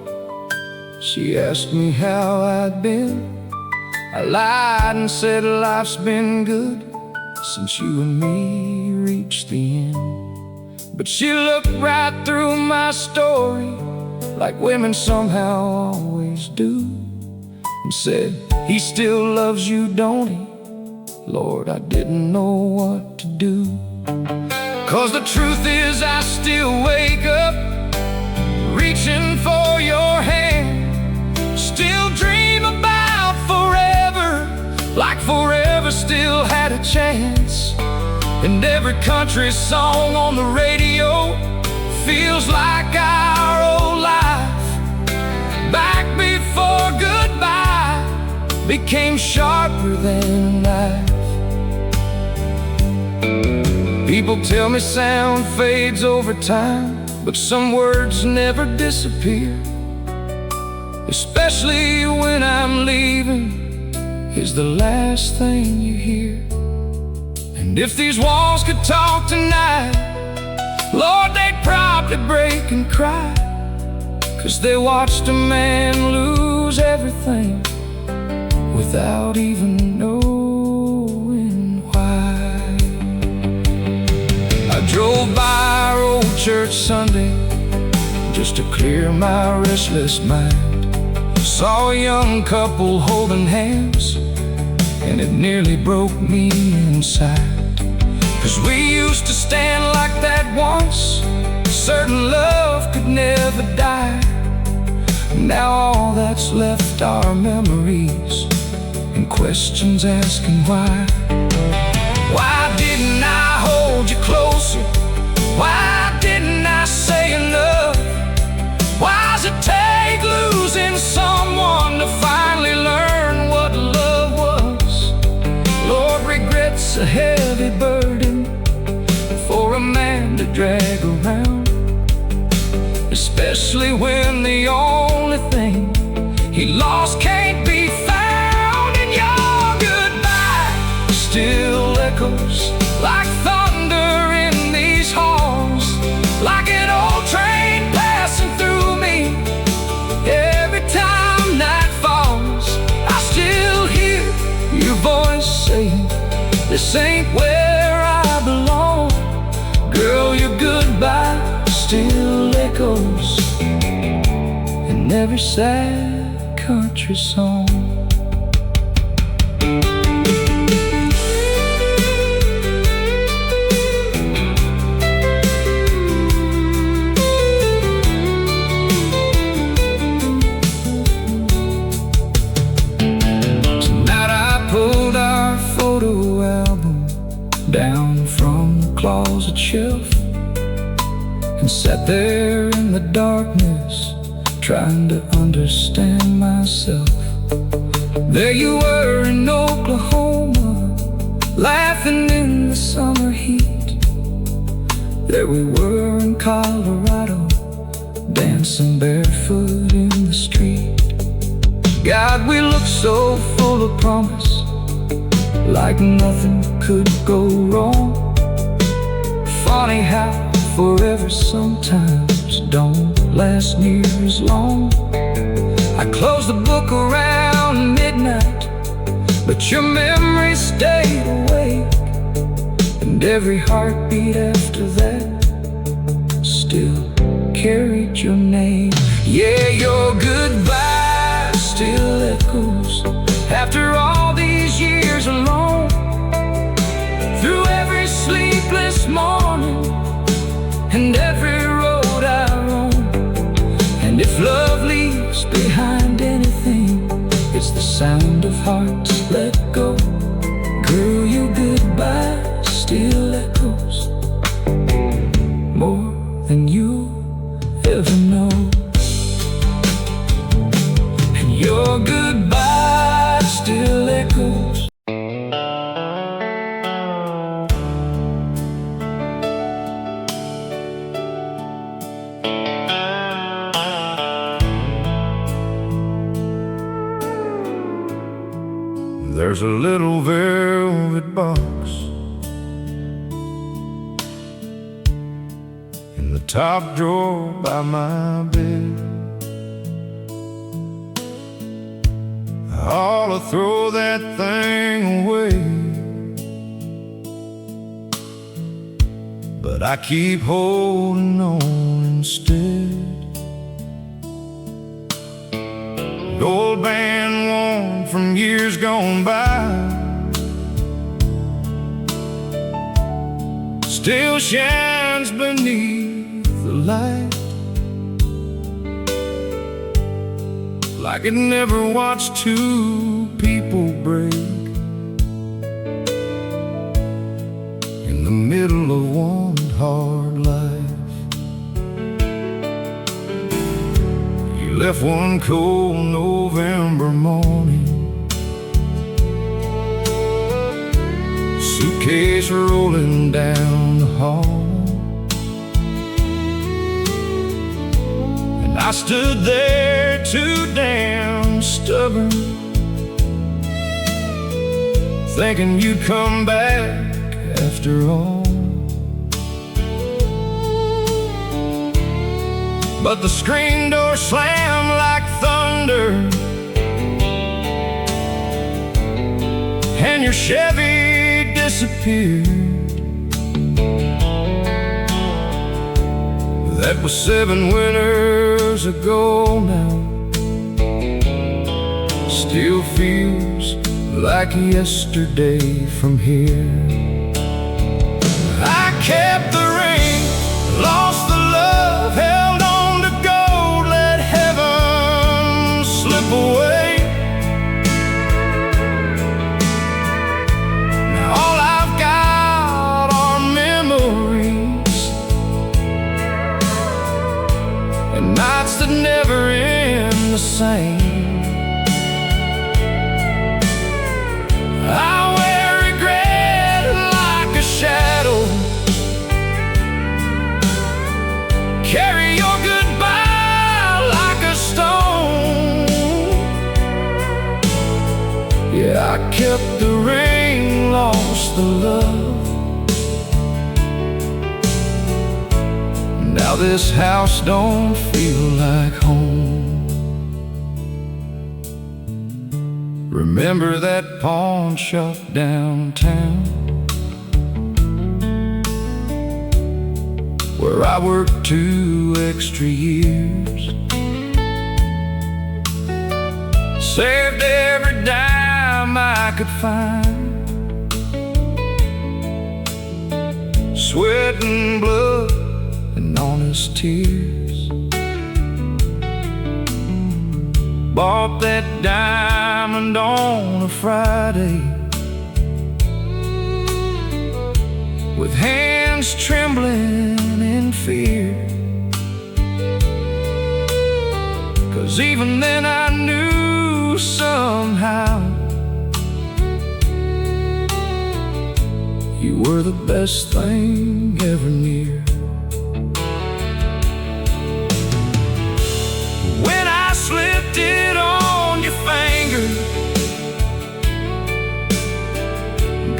She asked me how I'd been. I lied and said life's been good since you and me reached the end. But she looked right through my story, like women somehow always do, and said, he still loves you, don't he? Lord, I didn't know what to do. 'Cause the truth is I still wake up reaching for your hand, still dream about forever, like forever still had a chance. And every country song on the radio feels like our old life, back before goodbye became sharper than a knife. People tell me sound fades over time, but some words never disappear, especially when I'm leaving is the last thing you hear. And if these walls could talk tonight, Lord, they'd probably break and cry, 'cause they watched a man lose everything without even knowing why. I drove by our old church Sunday just to clear my restless mind. Saw a young couple holding hands, and it nearly broke me inside. 'Cause we used to stand like that once, certain love could never die. Now all that's left are memories and questions asking why. Why didn't I hold you closer? Why didn't I say enough? Why's it take losing someone to finally learn what love was? Lord, regret's a heavy burden for a man to drag around, especially when the only thing he lost can't be found. And your goodbye still echoes like thunder in these halls, like an old train passing through me. Every time night falls, I still hear your voice saying, this ain't where I belong. Girl, your goodbye still echoes in every sad country song. Tonight I pulled our photo album down from the closet shelf and sat there in the darkness, trying to understand myself. There you were in Oklahoma, laughing in the summer heat. There we were in Colorado, dancing barefoot in the street. God, we looked so full of promise, like nothing could go wrong. Funny how forever sometimes don't last near as long. I closed the book around midnight, but your memory stayed awake, and every heartbeat after that still carried your name. Yeah, your goodbye still echoes after all these years alone, through every sleepless morning and every road I roam. And if love leaves behind anything, it's the sound of hearts let go. Girl, your goodbye still echoes more than you ever know. And your goodbye still echoes. There's a little velvet box in the top drawer by my bed. I'll throw that thing away, but I keep holding on instead. The old band worn from years gone by still shines beneath the light, like it never watched two people break in the middle of one hard life. You left one cold November morning, suitcase rolling down the hall, and I stood there too damn stubborn, thinking you'd come back after all. But the screen door slammed like thunder, and your Chevy disappeared. That was 7 winters ago now. Still feels like yesterday from here. I kept the ring, lost the love, held on to gold, let heaven slip away. Now all I've got are memories and nights that never end the same. I wear regret like a shadow, carry your goodbye like a stone. Yeah, I kept the ring, lost the love. Now this house don't feel like home. Remember that pawn shop downtown, where I worked 2 extra years, saved every dime I could find, sweat and blood and honest tears. Bought that diamond on a Friday, with hands trembling in fear. 'Cause even then I knew somehow you were the best thing ever near. When I slipped it on your finger,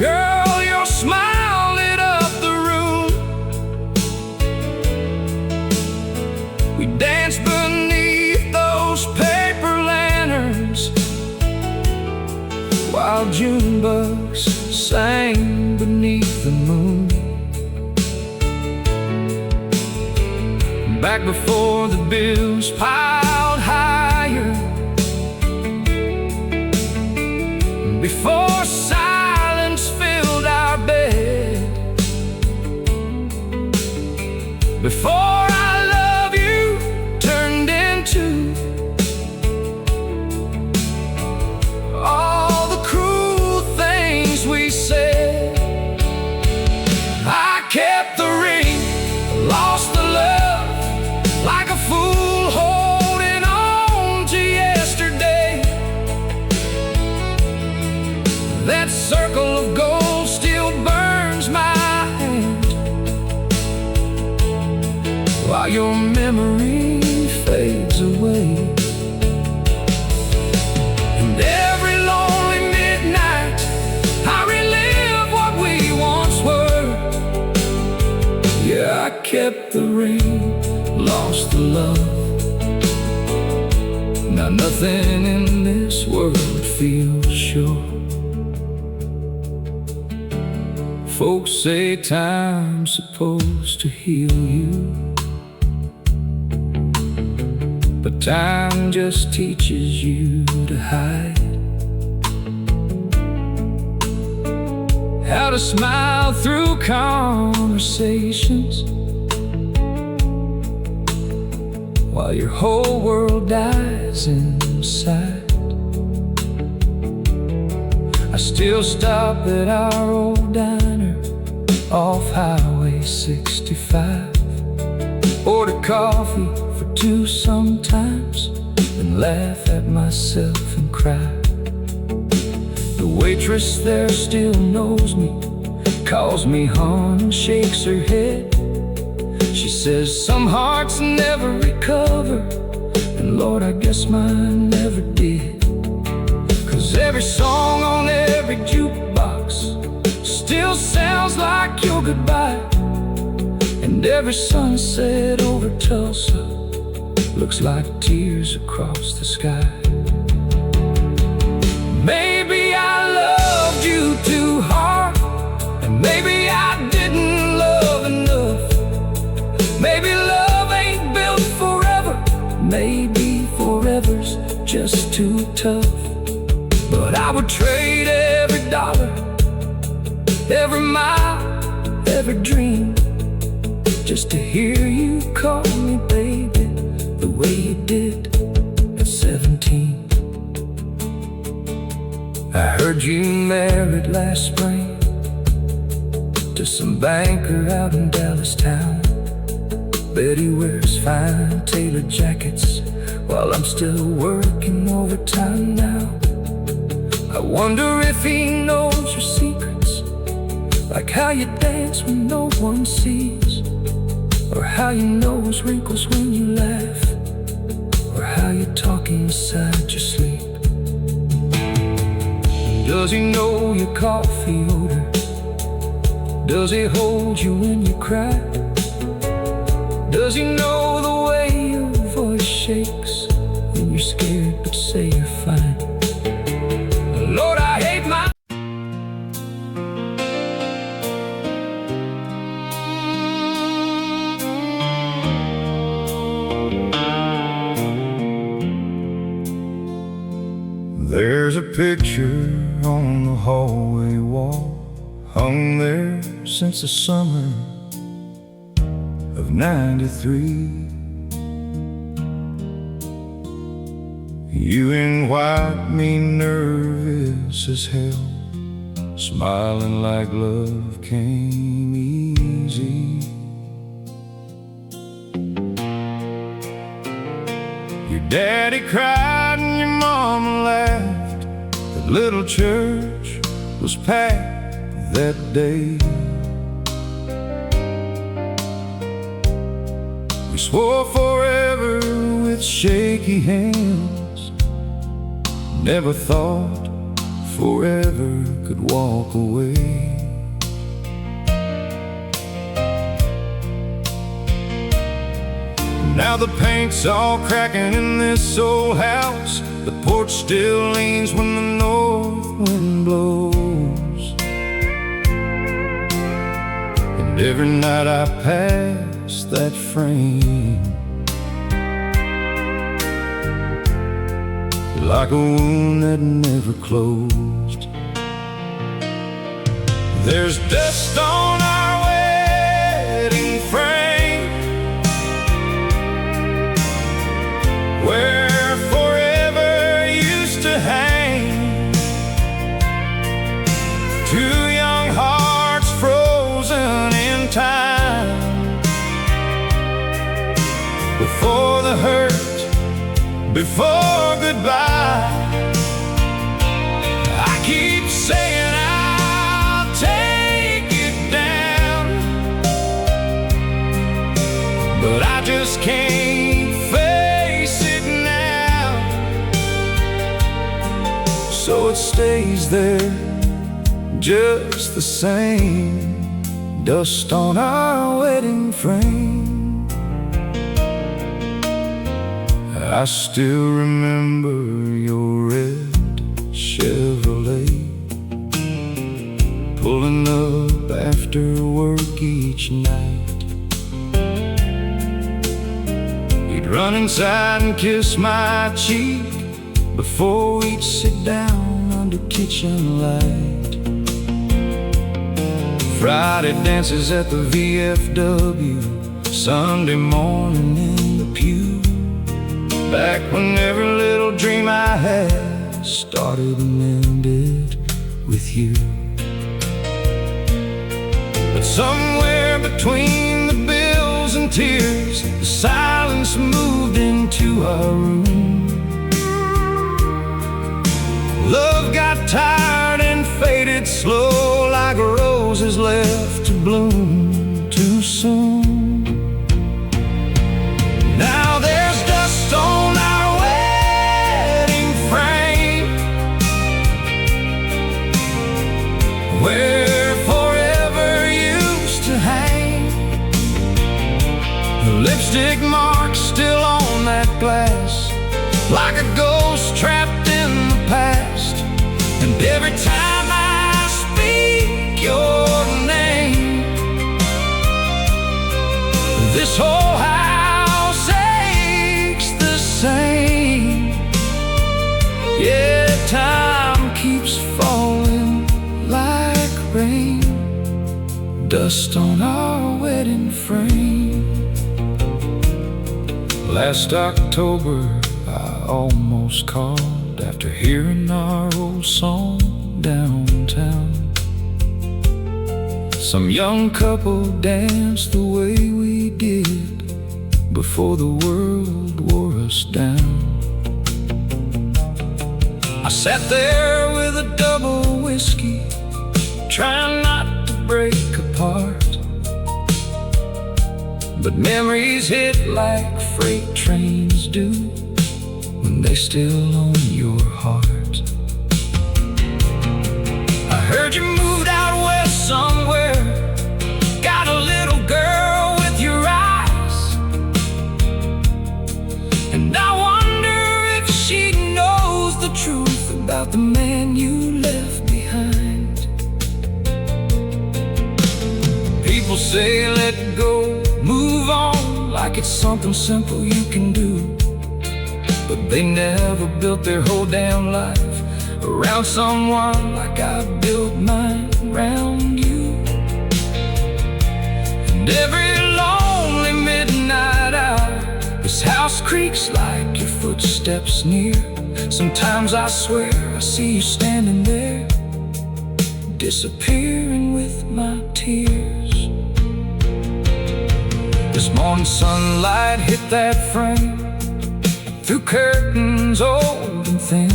girl, your smile lit up the room. We danced beneath those paper lanterns while June bugs sang beneath the moon. Back before the bills piled higher, before silence filled our bed, before I love you turned into all the cruel things we said. I kept the ring, lost the love, like a fool holding on to yesterday. That circle of gold still burns my hand, while your memory fades away. And every lonely midnight I relive what we once were. Yeah, I kept the ring, lost the love. Now nothing in this world feels sure. Folks say time's supposed to heal you, but time just teaches you to hide. How to smile through conversations while your whole world dies inside. I still stop at our old diner off Highway 65, order coffee for 2 sometimes, then laugh at myself and cry. The waitress there still knows me, calls me hon and shakes her head. She says some hearts never recover, and Lord, I guess mine never did. 'Cause every song on every jukebox still sounds like your goodbye, and every sunset over Tulsa looks like tears across the sky. Maybe I loved you too hard, and maybe I didn't love enough. Maybe love ain't too tough. But I would trade every dollar, every mile, every dream, just to hear you call me baby, the way you did at 17. I heard you married last spring to some banker out in Dallas town. Bet he wears fine tailored jackets while I'm still working overtime now. I wonder if he knows your secrets, like how you dance when no one sees, or how your nose wrinkles when you laugh, or how you talk inside your sleep. Does he know your coffee odor? Does he hold you when you cry? Does he know the way your voice shakes when you're scared but say you're fine? Lord, I hate my... There's a picture on the hallway wall, hung there since the summer of '93. You in white, me nervous as hell, smiling like love came easy. Your daddy cried and your mama laughed. The little church was packed that day. We swore forever with shaky hands, never thought forever could walk away. Now the paint's all cracking in this old house. The porch still leans when the north wind blows. And every night I pass that frame, like a wound that never closed. There's dust on our wedding frame, where forever used to hang. Two young hearts frozen in time, before the hurt, before goodbye. I keep saying I'll take it down, but I just can't face it now. So it stays there just the same, dust on our wedding frame. I still remember your red Chevrolet, pulling up after work each night. You'd run inside and kiss my cheek before we'd sit down under kitchen light. Friday dances at the VFW, Sunday morning in the pew. Back when every little dream I had started and ended with you. But somewhere between the bills and tears, the silence moved into our room. Love got tired and faded slow, like roses left to bloom too soon. Now there's dust on our wedding frame, where forever used to hang. The lipstick marks still on that glass, like a ghost trapped in the past. And every time I speak your name, this whole house aches the same. dust on our wedding frame. Last October I almost called after hearing our old song downtown. Some young couple danced the way we did before the world wore us down. I sat there with a double whiskey, trying not to break apart. But memories hit like freight trains do when they still own your heart. I heard you moved out west somewhere, got a little girl with your eyes, and I wonder if she knows the truth about the man you left behind. People say let go, move on, like it's something simple you can do, but they never built their whole damn life around someone like I built mine around you. And every lonely midnight hour, this house creaks like your footsteps near. Sometimes I swear I see you standing there, disappearing with my tears. This morning sunlight hit that frame, through curtains old and thin,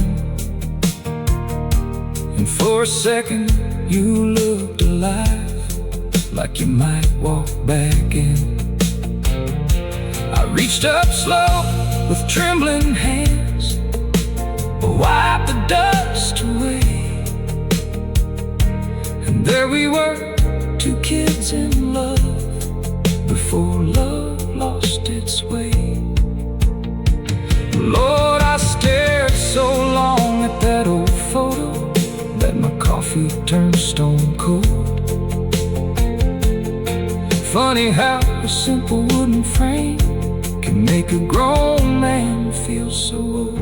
and for a second you looked alive, like you might walk back in. I reached up slow with trembling hands, wiped the dust away, and there we were, two kids in love, before love lost its way. Lord, I stared so long at that old photo that my coffee turned stone cold. Funny how a simple wooden frame can make a grown man feel so old.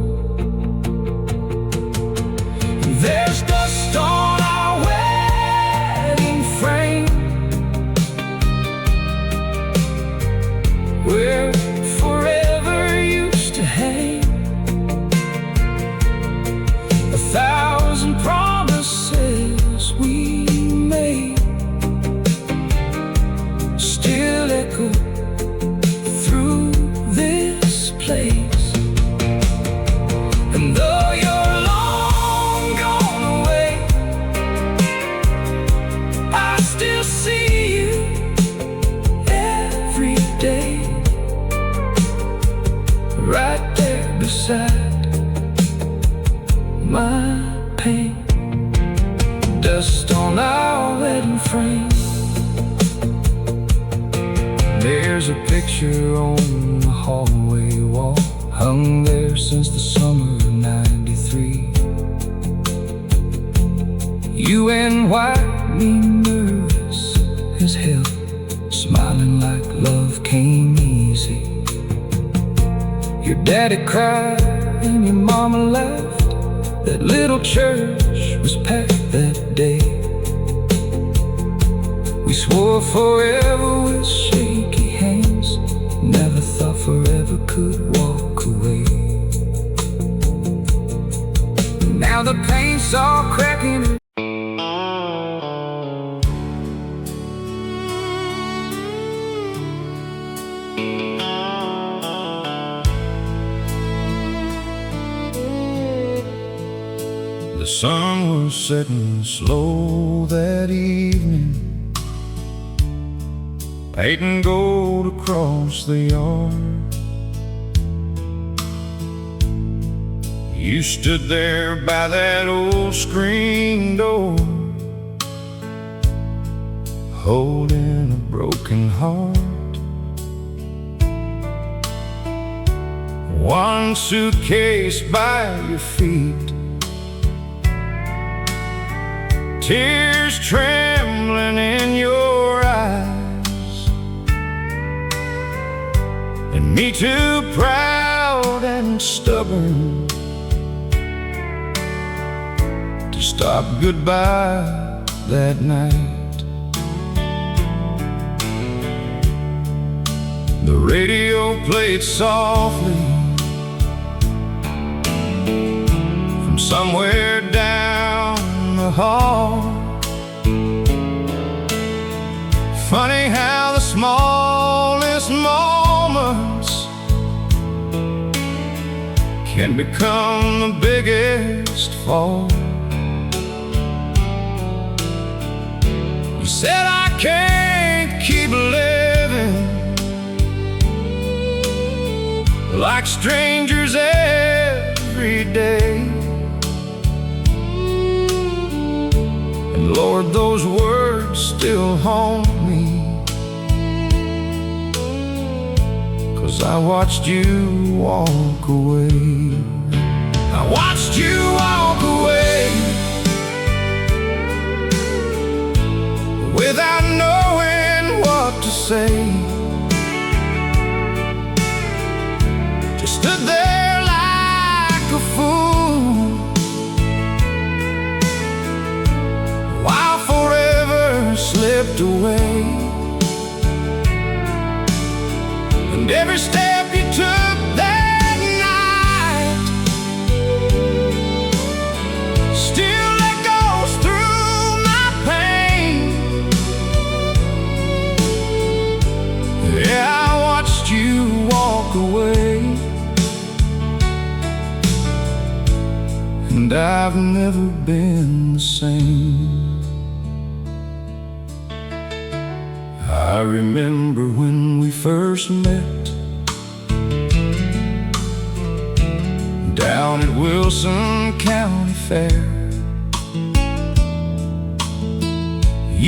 There's dust on our wedding frame, where forever used to hang. 1,000 promises we made still echo through this place. And though you're long gone away, I still see you every day, right there beside my pain. Dust on our wedding frame. There's a picture on the hallway wall, hung there since the summer of '93. You in white, me nervous as hell, smiling like love came easy. Your daddy cried and your mama laughed. That little church was packed that day. We swore forever with shaky hands, never thought forever could walk away. Now the paint's all cracking. The sun was setting slow that evening, painting gold across the yard. You stood there by that old screen door, holding a broken heart. One suitcase by your feet, tears trembling in your eyes, and me too proud and stubborn to stop goodbye that night. The radio played softly from somewhere down the hall. Funny how the smallest moments can become the biggest fall. You said I can't keep living like strangers every day. And Lord, those words still haunt me, 'cause I watched you walk away. I watched you walk away without knowing what to say. Just stood there like a fool while forever slipped away. And every step you took that night still echoes through my pain. Yeah, I watched you walk away, and I've never been the same. I remember when we first met down at Wilson County Fair.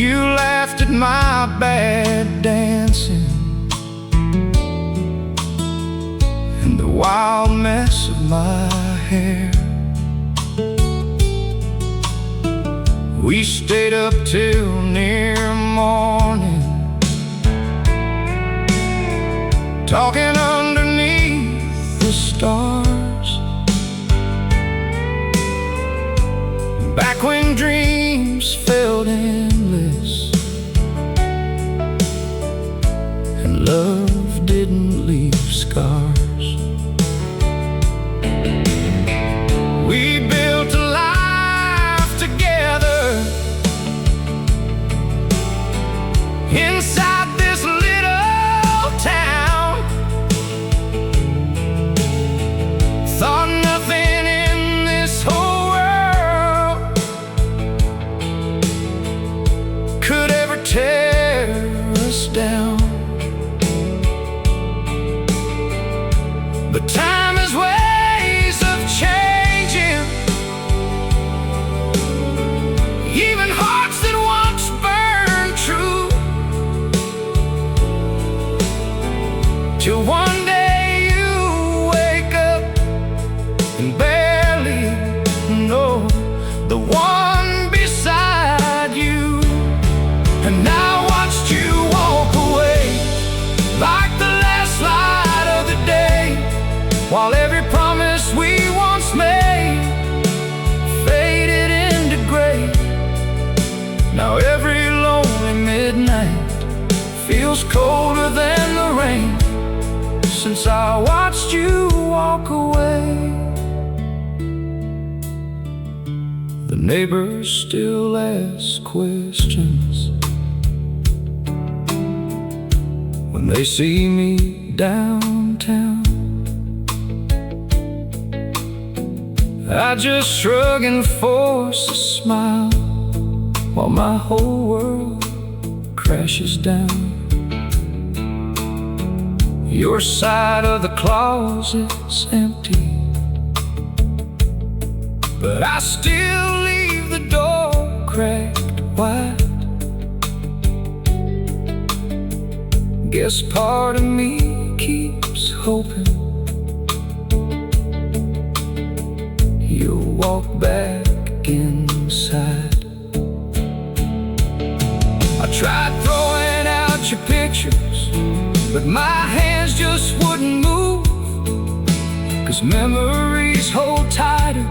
You laughed at my bad dancing and the wild mess of my hair. We stayed up till near morning, talking underneath the stars, back when dreams felt endless and love didn't leave scars. We built a life together inside this little town. Thought nothing in this whole world could ever tear us down. But time has ways of changing even hearts that once burned true, till one day you wake up and barely know the one beside you. And I watched you walk away like the last light of the day, while every promise we once made faded into gray. Now every lonely midnight feels colder than the rain since I watched you walk away. The neighbors still ask questions when they see me downtown. I just shrug and force a smile while my whole world crashes down. Your side of the closet's empty, but I still leave the door cracked wide. Guess part of me keeps hoping you'll walk back inside. I tried throwing out your pictures, but my hands just wouldn't move, 'cause memories hold tighter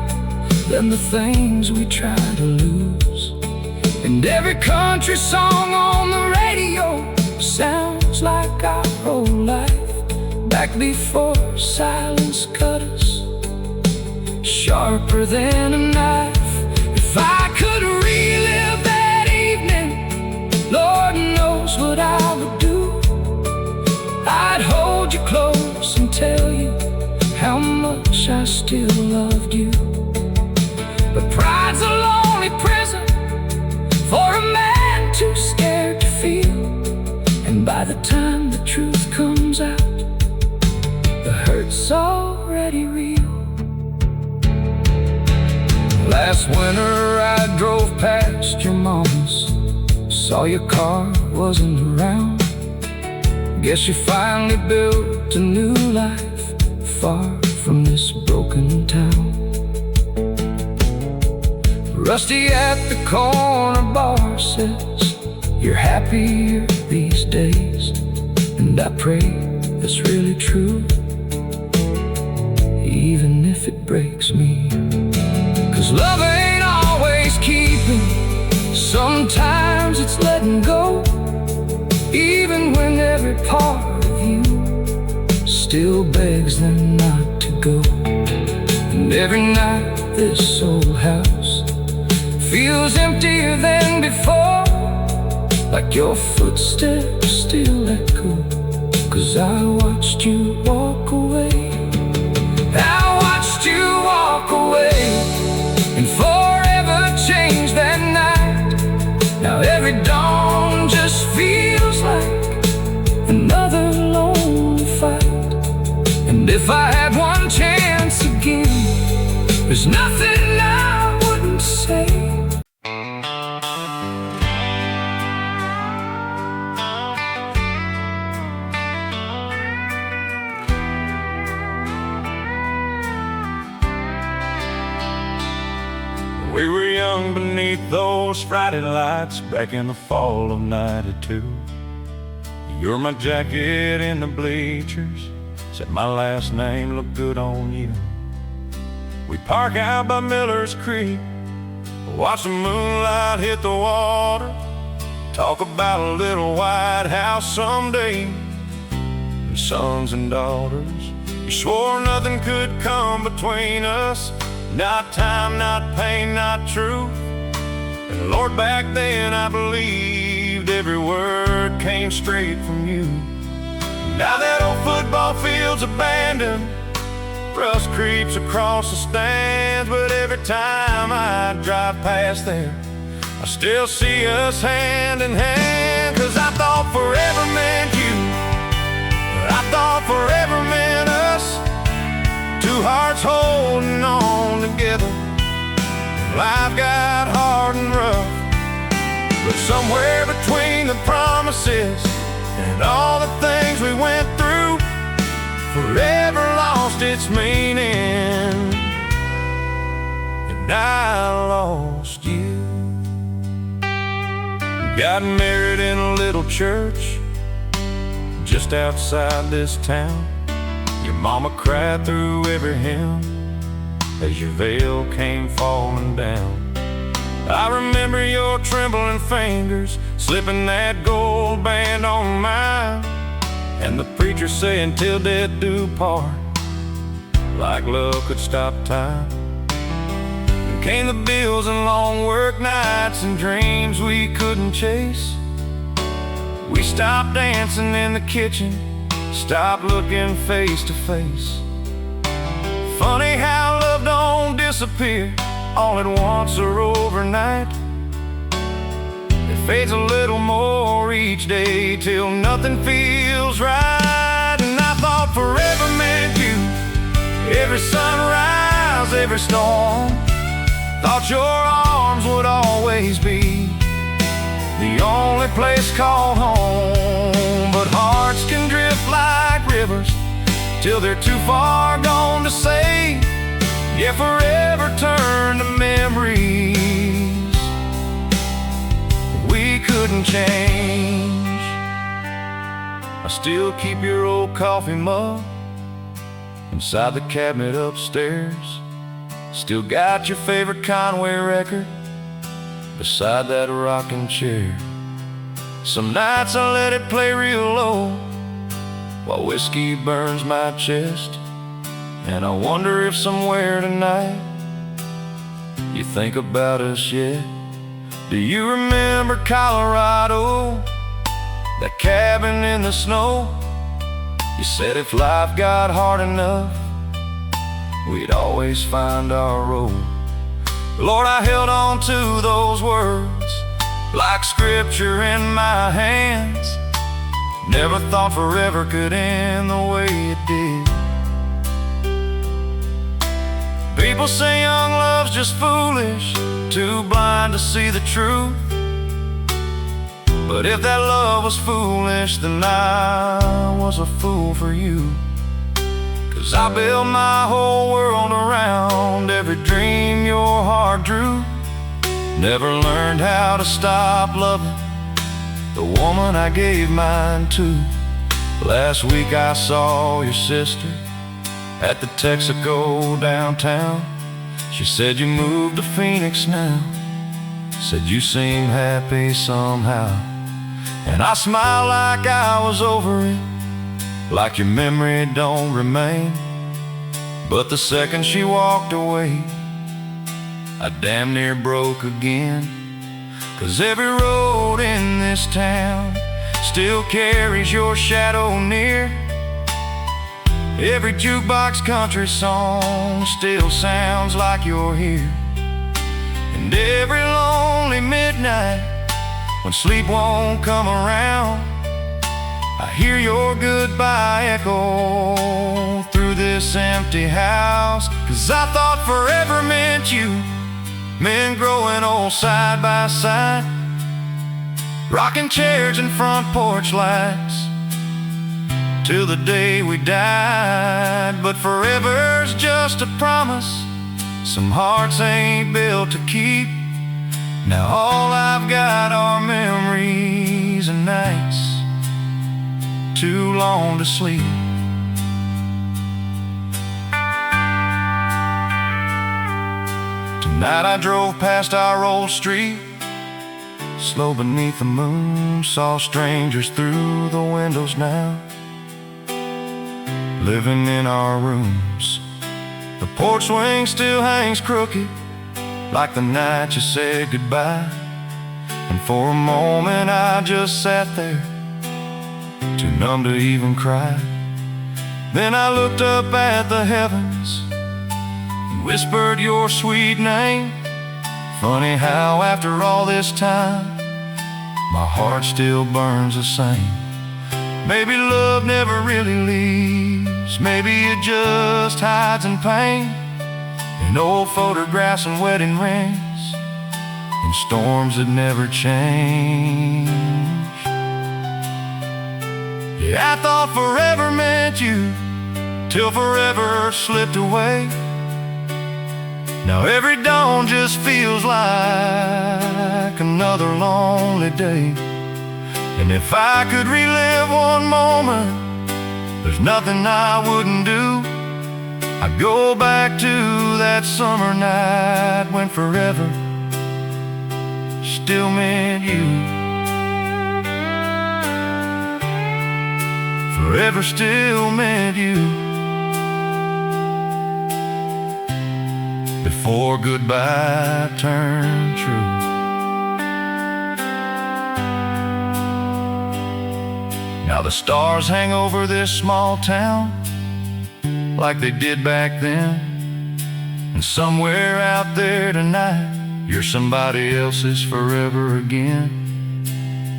than the things we try to lose. And every country song on the radio sounds just like our whole life, back before silence cut us, sharper than a knife. If I could relive that evening, Lord knows what I would do. I'd hold you close and tell you how much I still loved you. But pride's a lonely prison for a man too scared to feel, and by the time the truth comes out, the hurt's already real. Last winter I drove past your mama's, saw your car wasn't around. Guess you finally built a new life far from this broken town. Rusty at the corner bar says you're happier these days, and I pray that's really true, even if it breaks me. 'Cause love ain't always keeping, sometimes it's letting go, even when every part of you still begs them not to go. And every night this old house feels emptier than before, like your footsteps still echo, 'cause I watched you walk away. I watched you walk away and forever changed that night. Now every dawn just feels like another lonely fight. And if I had one chance again, there's nothing I wouldn't say. We were young beneath those Friday lights back in the fall of '92. You're my jacket in the bleachers, said my last name looked good on you. We park out by Miller's Creek, watch the moonlight hit the water, talk about a little white house someday, and sons and daughters. You swore nothing could come between us, not time, not pain, not truth. And Lord, back then I believed every word came straight from you. Now that old football field's abandoned, rust creeps across the stands, but every time I drive past there, I still see us hand in hand. 'Cause I thought forever meant you, I thought forever meant us, two hearts holding on together. Life got hard and rough, but somewhere between the promises and all the things we went through, forever lost its meaning, and I lost you. Got married in a little church just outside this town. Your mama cried through every hymn as your veil came falling down. I remember your trembling fingers slipping that gold band on mine, and the preacher saying till death do part, like love could stop time. And came the bills and long work nights and dreams we couldn't chase. We stopped dancing in the kitchen, stopped looking face to face. Funny how love don't disappear all at once or overnight. It fades a little more each day till nothing feels right. And I thought forever meant you, every sunrise, every storm. Thought your arms would always be the only place called home. But hearts can drift like rivers till they're too far gone to say, yeah, forever turn to memories we couldn't change. I still keep your old coffee mug inside the cabinet upstairs. Still got your favorite Conway record beside that rocking chair. Some nights I let it play real low while whiskey burns my chest. And I wonder if somewhere tonight you think about us yet. Do you remember Colorado, that cabin in the snow? You said if life got hard enough, we'd always find our road. Lord, I held on to those words like scripture in my hands. Never thought forever could end the way it did. People say young love's just foolish, too blind to see the truth. But if that love was foolish, then I was a fool for you. 'Cause I built my whole world around every dream your heart drew. Never learned how to stop loving the woman I gave mine to. Last week I saw your sister at the Texaco downtown. She said you moved to Phoenix now. Said you seem happy somehow. And I smiled like I was over it, like your memory don't remain. But the second she walked away, I damn near broke again. 'Cause every road in this town still carries your shadow near. Every jukebox country song still sounds like you're here. And every lonely midnight when sleep won't come around, I hear your goodbye echo through this empty house. 'Cause I thought forever meant you, men growing old side by side, rocking chairs and front porch lights till the day we died. But forever's just a promise some hearts ain't built to keep. Now all I've got are memories and nights too long to sleep. Tonight I drove past our old street, slow beneath the moon, saw strangers through the windows now, living in our rooms. The porch swing still hangs crooked, like the night you said goodbye. And for a moment I just sat there, too numb to even cry. Then I looked up at the heavens and whispered your sweet name. Funny how after all this time my heart still burns the same. Maybe love never really leaves, maybe it just hides in pain, in old photographs and wedding rings, in storms that never change. Yeah, I thought forever meant you, till forever slipped away. Now every dawn just feels like another lonely day. And if I could relive one moment, there's nothing I wouldn't do. I'd go back to that summer night when forever still meant you. Forever still meant you. Before goodbye turned true. Now the stars hang over this small town like they did back then. And somewhere out there tonight, you're somebody else's forever again.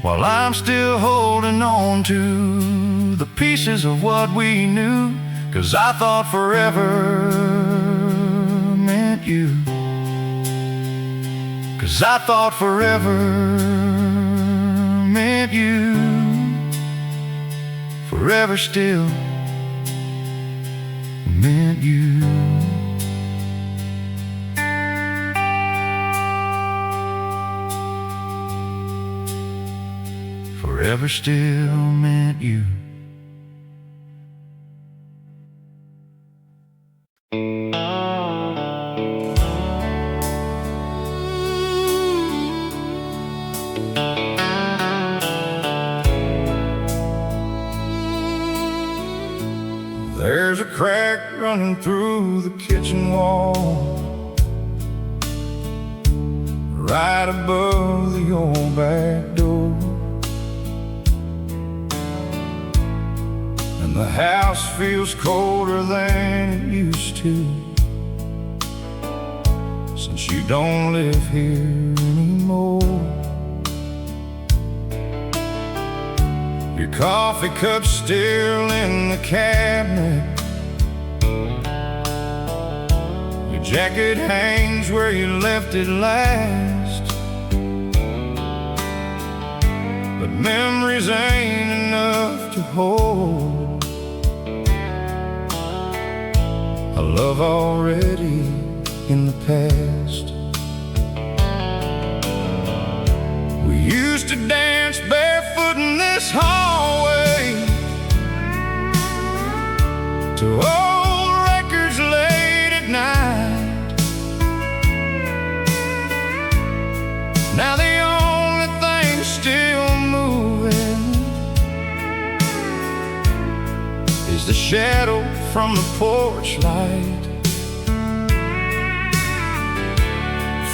While I'm still holding on to the pieces of what we knew. 'Cause I thought forever meant you. 'Cause I thought forever meant you. Forever still meant you. Forever still meant you. There's a crack running through the kitchen wall, right above the old back door. And the house feels colder than it used to, since you don't live here anymore. Your coffee cup's still in the cabinet, your jacket hangs where you left it last, but memories ain't enough to hold a love already in the past. We used to dance barefoot in this hallway to old records late at night. Now the only thing still moving is the shadow from the porch light.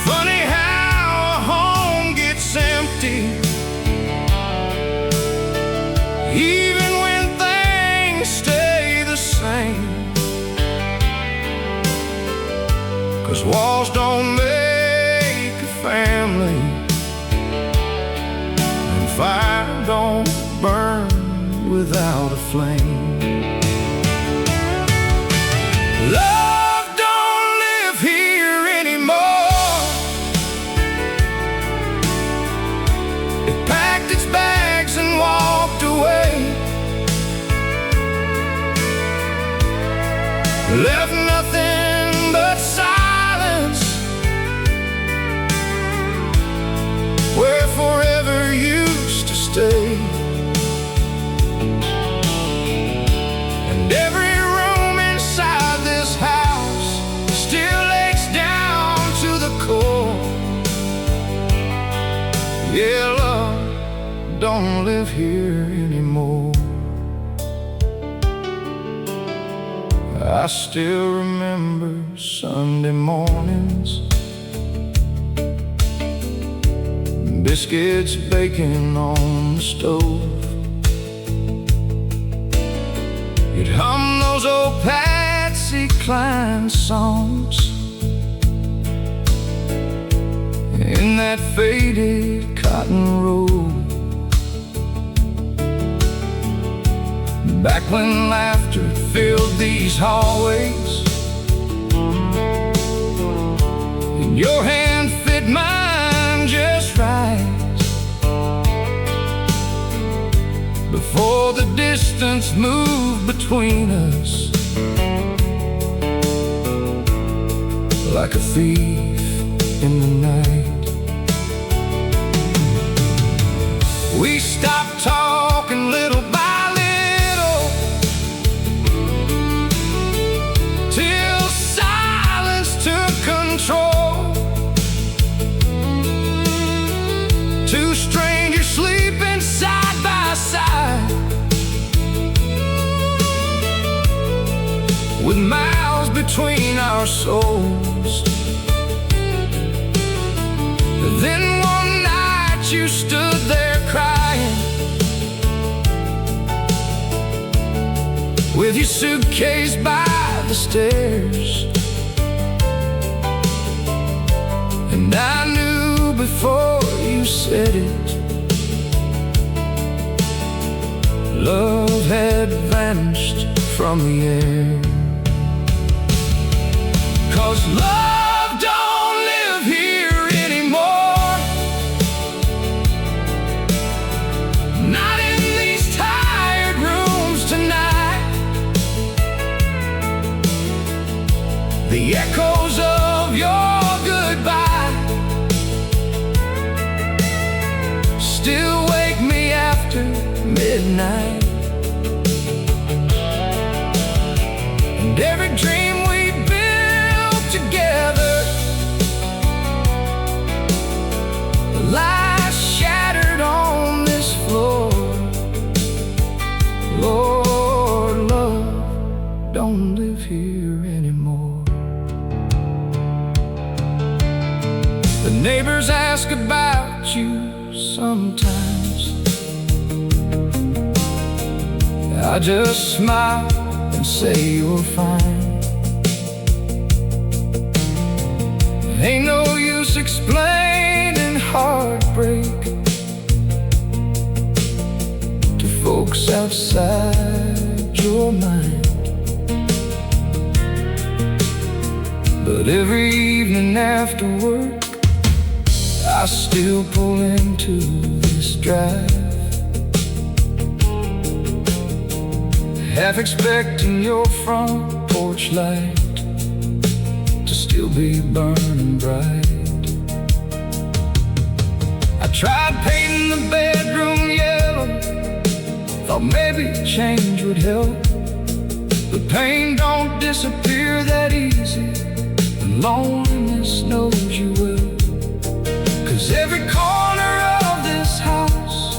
Funny how a home gets empty even when things stay the same, 'cause walls don't make a family, and fire don't burn without a flame. Love don't live here anymore. It packed its bags and walked away, left nothing but silence where forever used to stay. And every room inside this house still aches down to the core. Yeah, love don't live here anymore. I still remember Sunday mornings, biscuits baking on the stove. You'd hum those old Patsy Cline songs in that faded cotton robe, back when laughter filled these hallways and your hand fit mine just right, before the distance moved between us like a thief in the night. We stopped talking little by little, till silence took control. Two strangers sleeping side by side, with miles between our souls. Then one night you stood there crying, with your suitcase by the stairs, and I knew before you said it, love had vanished from the air. 'Cause love don't live here anymore, not in these tired rooms tonight. The echoes of your goodbye still wake me after midnight, and every dream we built together lies shattered on this floor. Lord, love Neighbors ask about you sometimes. I just smile and say you're fine. Ain't no use explaining heartbreak to folks outside your mind. But every evening after work, I still pull into this drive, half expecting your front porch light to still be burning bright. I tried painting the bedroom yellow, thought maybe change would help. But pain don't disappear that easy, and loneliness knows you will. 'Cause every corner of this house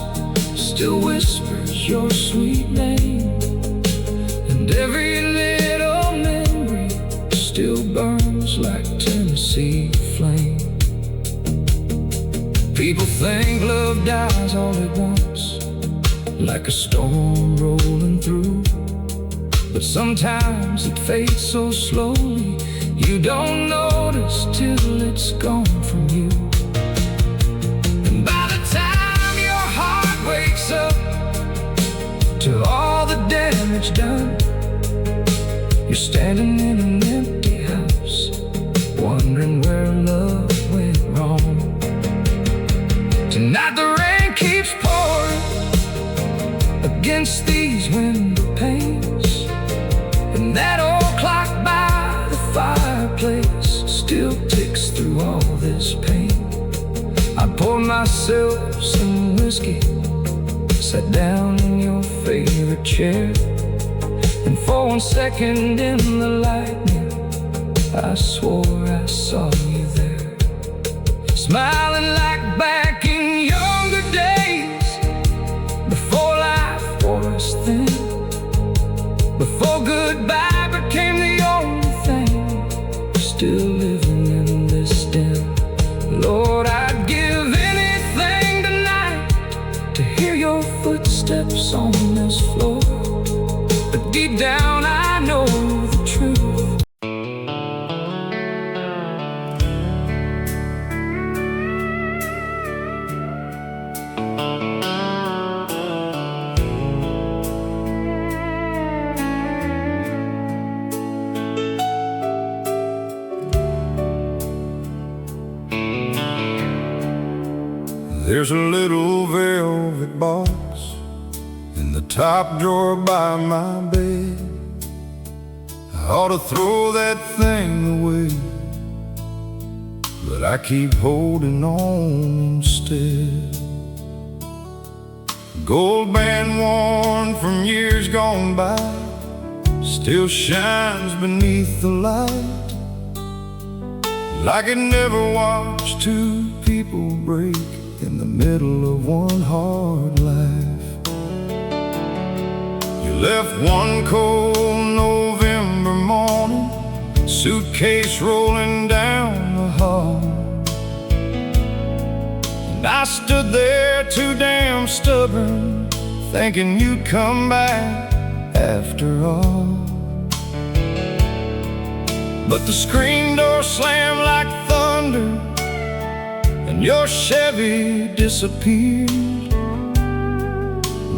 still whispers your sweet name, and every little memory still burns like Tennessee flame. People think love dies all at once, like a storm rolling through. But sometimes it fades so slowly, you don't notice till it's gone from you. And by the time your heart wakes up to all the damage done, you're standing in an empty house, wondering where love went wrong. Tonight the rain keeps pouring against these window panes, and that old clock by the fireplace still ticks through all this pain. I poured myself some whiskey, sat down in your favorite chair, and for 1 second in the lightning, I swore I saw you there, smiling like back in younger days, before life was thin, before goodbye became the only thing, still living in this den. Lord, I'd give anything tonight to hear your footsteps on this floor, but deep down I know the truth. There's a little velvet box in the top drawer by my bed. I ought to throw that thing away, but I keep holding on instead. Gold band worn from years gone by still shines beneath the light, like it never watched two people break in the middle of one hard life. You left one cold November morning, suitcase rolling down the hall, and I stood there too damn stubborn, thinking you'd come back after all. But the screen door slammed like thunder, and your Chevy disappeared.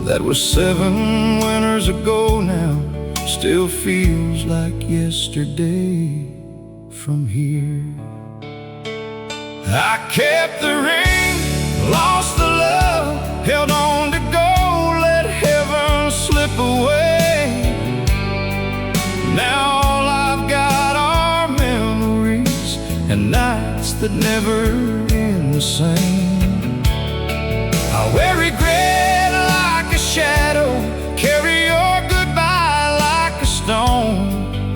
That was 7 winters ago now, still feels like yesterday from here. I kept the ring, lost the love, held on to go, let heaven slip away. Now all I've got are memories and nights that never end the same. I wear regret like a shadow, carry your goodbye like a stone.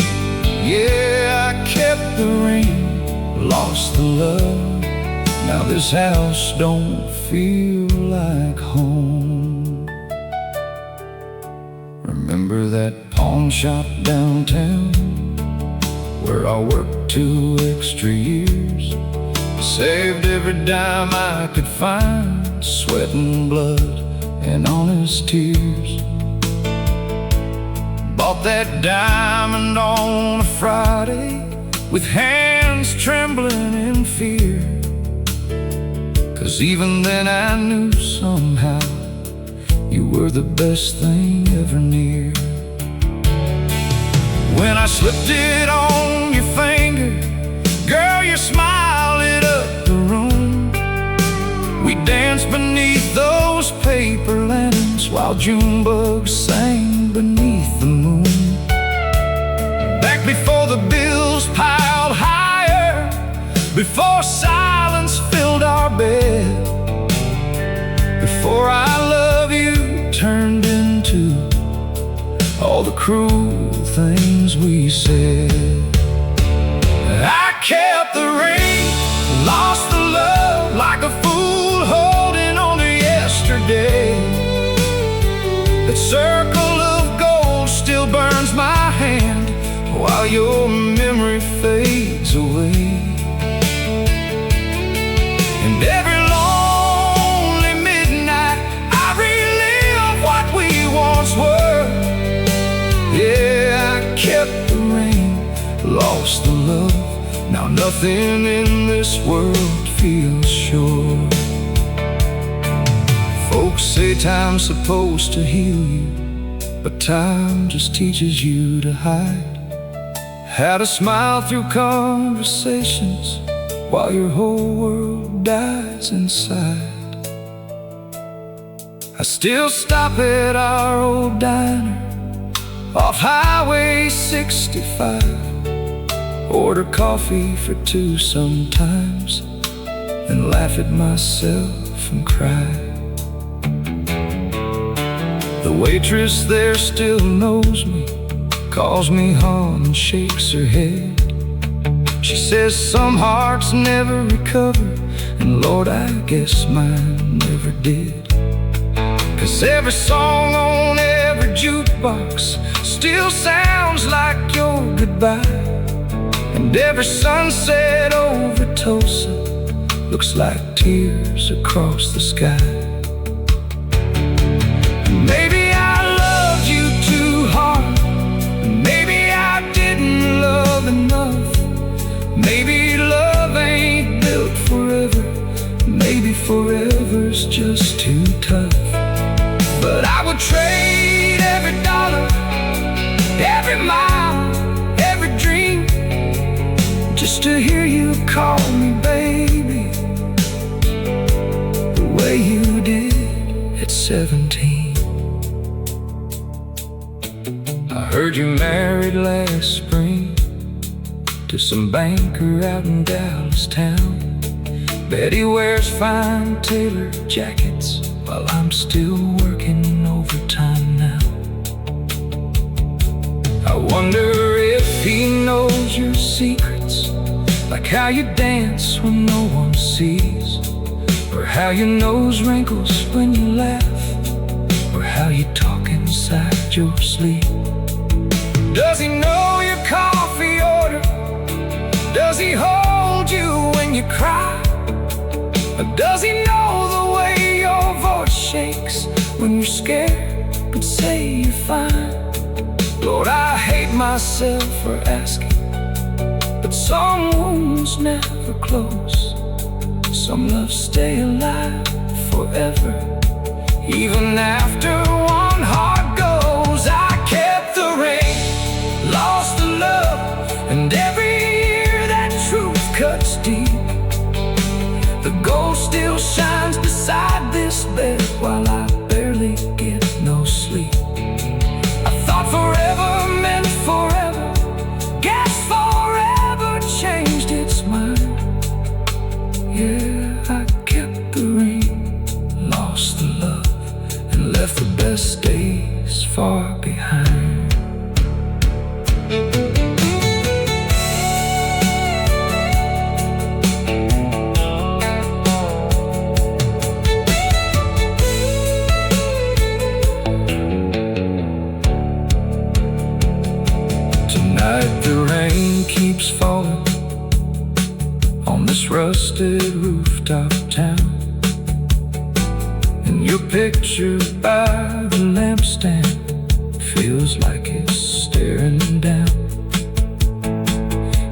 Yeah, I kept the ring, lost the love, now this house don't feel like home. Remember that pawn shop downtown, where I worked 2 extra years, Saved every dime I could find, sweat and blood and honest tears. Bought that diamond on a Friday with hands trembling in fear. 'Cause even then I knew somehow you were the best thing ever near. When I slipped it on your finger, girl, your smile lit up the room. We danced beneath those paper lanterns while June bugs sang beneath the moon. Back before the bills piled higher, before silence filled our bed, before I love you turned into all the cruel things we said. I kept the ring, lost the love, like a fool holding on to yesterday. That circle of gold still burns my hand while your memory fades away. And every lonely midnight I relive what we once were. Yeah, I kept the ring, lost the love. Now nothing in this world feels sure. Folks say time's supposed to heal you, but time just teaches you to hide. How to smile through conversations while your whole world dies inside. I still stop at our old diner off Highway 65, order coffee for two sometimes, and laugh at myself and cry. The waitress there still knows me, calls me hon and shakes her head. She says some hearts never recover, and Lord, I guess mine never did. 'Cause every song on every jukebox still sounds like your goodbye, and every sunset over Tulsa looks like tears across the sky. Maybe I loved you too hard, maybe I didn't love enough. Maybe love ain't built forever, maybe forever's just too tough. But I would trade every dollar, every mile, every dream, just to hear you call me baby, the way you did at 17. I heard you married last spring to some banker out in Dallas town. Bet he wears fine tailored jackets while I'm still working overtime now. I wonder if he knows your secrets, like how you dance when no one sees, or how your nose wrinkles when you laugh, or how you talk inside your sleep. Does he know your coffee order? Does he hold you when you cry? Or does he know the way your voice shakes when you're scared but say you're fine? Lord, I hate myself for asking, but some wounds never close. Some loves stay alive forever, even after one heart goes. I kept the ring, lost the love, and every year that truth cuts deep. The gold still shines beside this bed while I barely get no sleep. I thought forever meant forever, guess forever changed its mind. Yeah, I kept the ring, lost the love, and left the best days far behind. Tonight the rain keeps falling on the this rusted rooftop town, and your picture by the lampstand feels like it's staring down.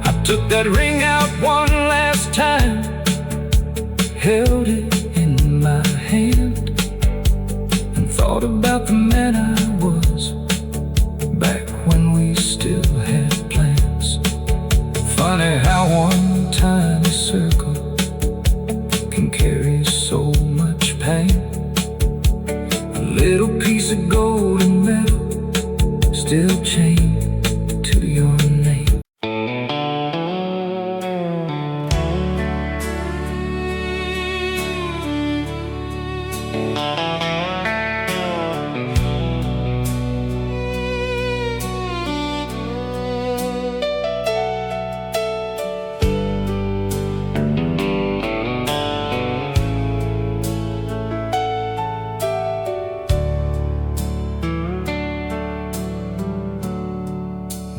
I took that ring out one last time, held it in my hand, and thought about the man I was back when we still had plans. Funny how one tiny circle can carry so much pain. A little piece of gold and metal still chained to your name.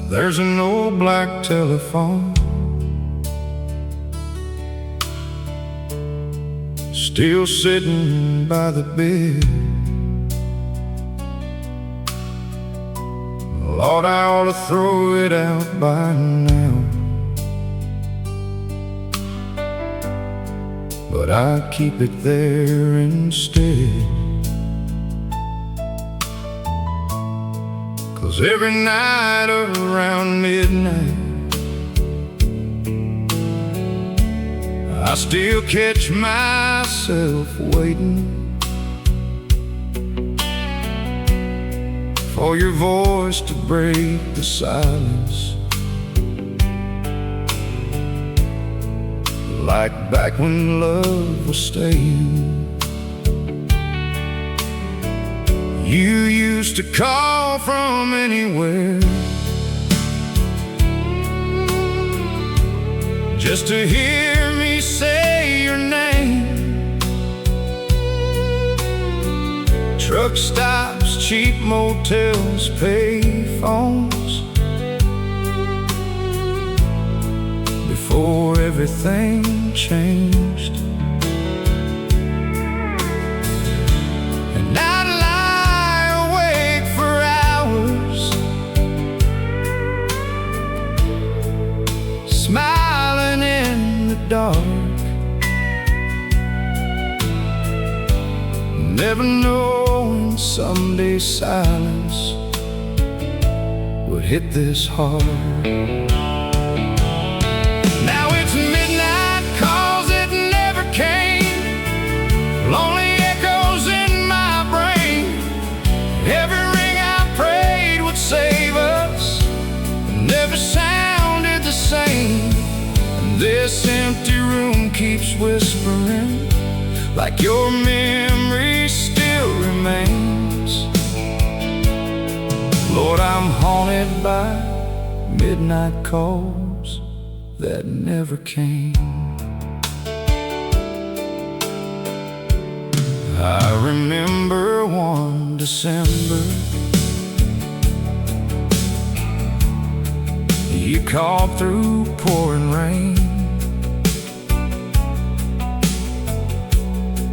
There's an old black telephone still sitting by the bed. Lord, I ought to throw it out by now, but I keep it there instead. 'Cause every night around midnight I still catch myself waiting for your voice to break the silence, like back when love was staying. You used to call from anywhere just to hear me say your name. Truck stops, cheap motels, pay phones, before everything changed. And I'd lie awake for hours, smiling in the dark, never knowing someday silence would hit this hard. Now it's midnight 'cause it never came, lonely echoes in my brain. Every ring I prayed would save us never sounded the same. And this empty room keeps whispering like your memory still remains. Lord, I'm haunted by midnight calls that never came. I remember one December, you called through pouring rain,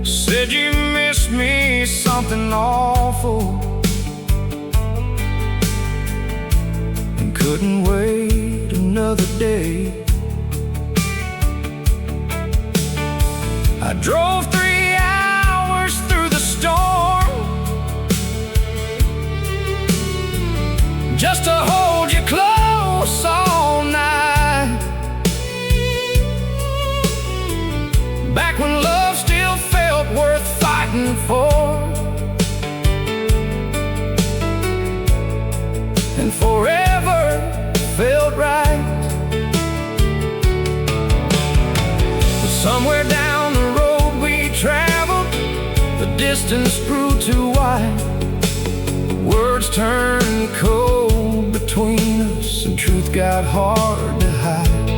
said you missed me something awful, and couldn't wait another day. I drove 3 hours through the storm just to hold you close all night, back when love still felt worth fighting for, and forever felt right. But somewhere down the road we traveled, the distance grew too wide, words turned cold between us, and truth got hard to hide.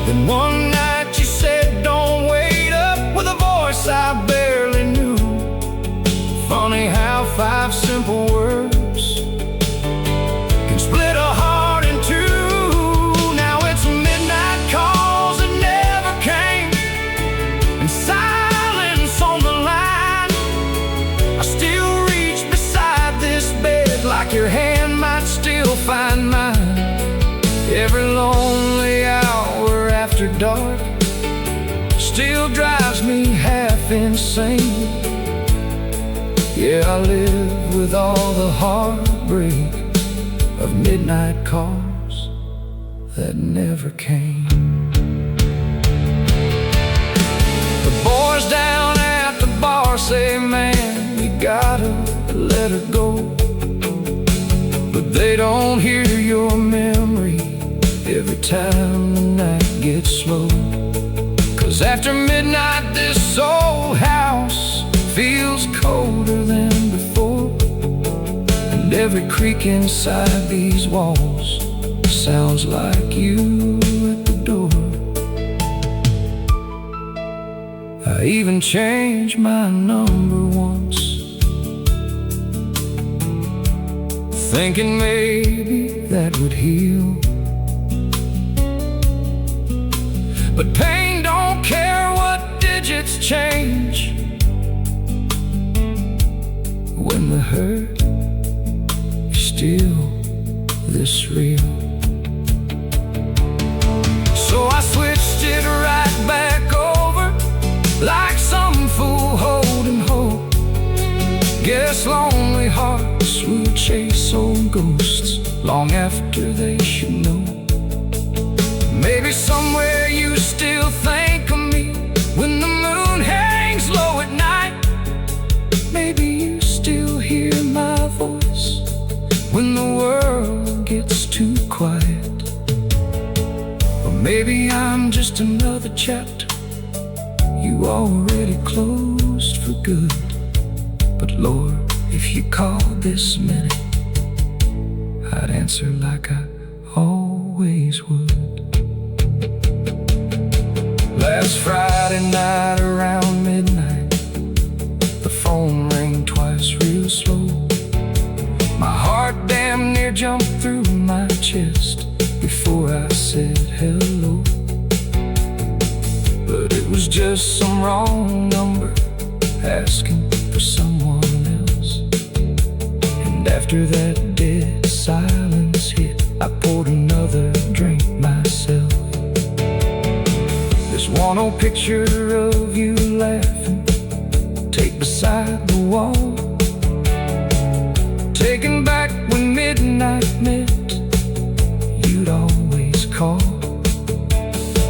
Then one night you said, don't wait up, with a voice I barely knew. Funny how 5 simple words can split a heart in two. Now it's midnight calls that your hand might still find mine. Every lonely hour after dark still drives me half insane. Yeah, I live with all the heartbreak of midnight calls that never came. The boys down at the bar say, man, you gotta let her go. But they don't hear your memory every time the night gets slow. 'Cause after midnight this old house feels colder than before, and every creak inside these walls sounds like you at the door. I even changed my number once, thinking maybe that would heal. But pain don't care what digits change when the hurt is still this real. So I switched it right back over, like some fool holding hope. Guess lonely hearts will chase old ghosts long after they should know. Maybe somewhere you still think of me when the moon hangs low at night. Maybe you still hear my voice when the world gets too quiet. Or maybe I'm just another chapter you already closed for good. But Lord, if you called this minute, I'd answer like I always would. Last Friday night around midnight, the phone rang twice real slow. My heart damn near jumped through my chest before I said hello. But it was just some wrong number asking for someone else. And after that dead silence hit, I poured another drink myself. There's one old picture of you laughing, taped beside the wall, taken back when midnight meant you'd always call.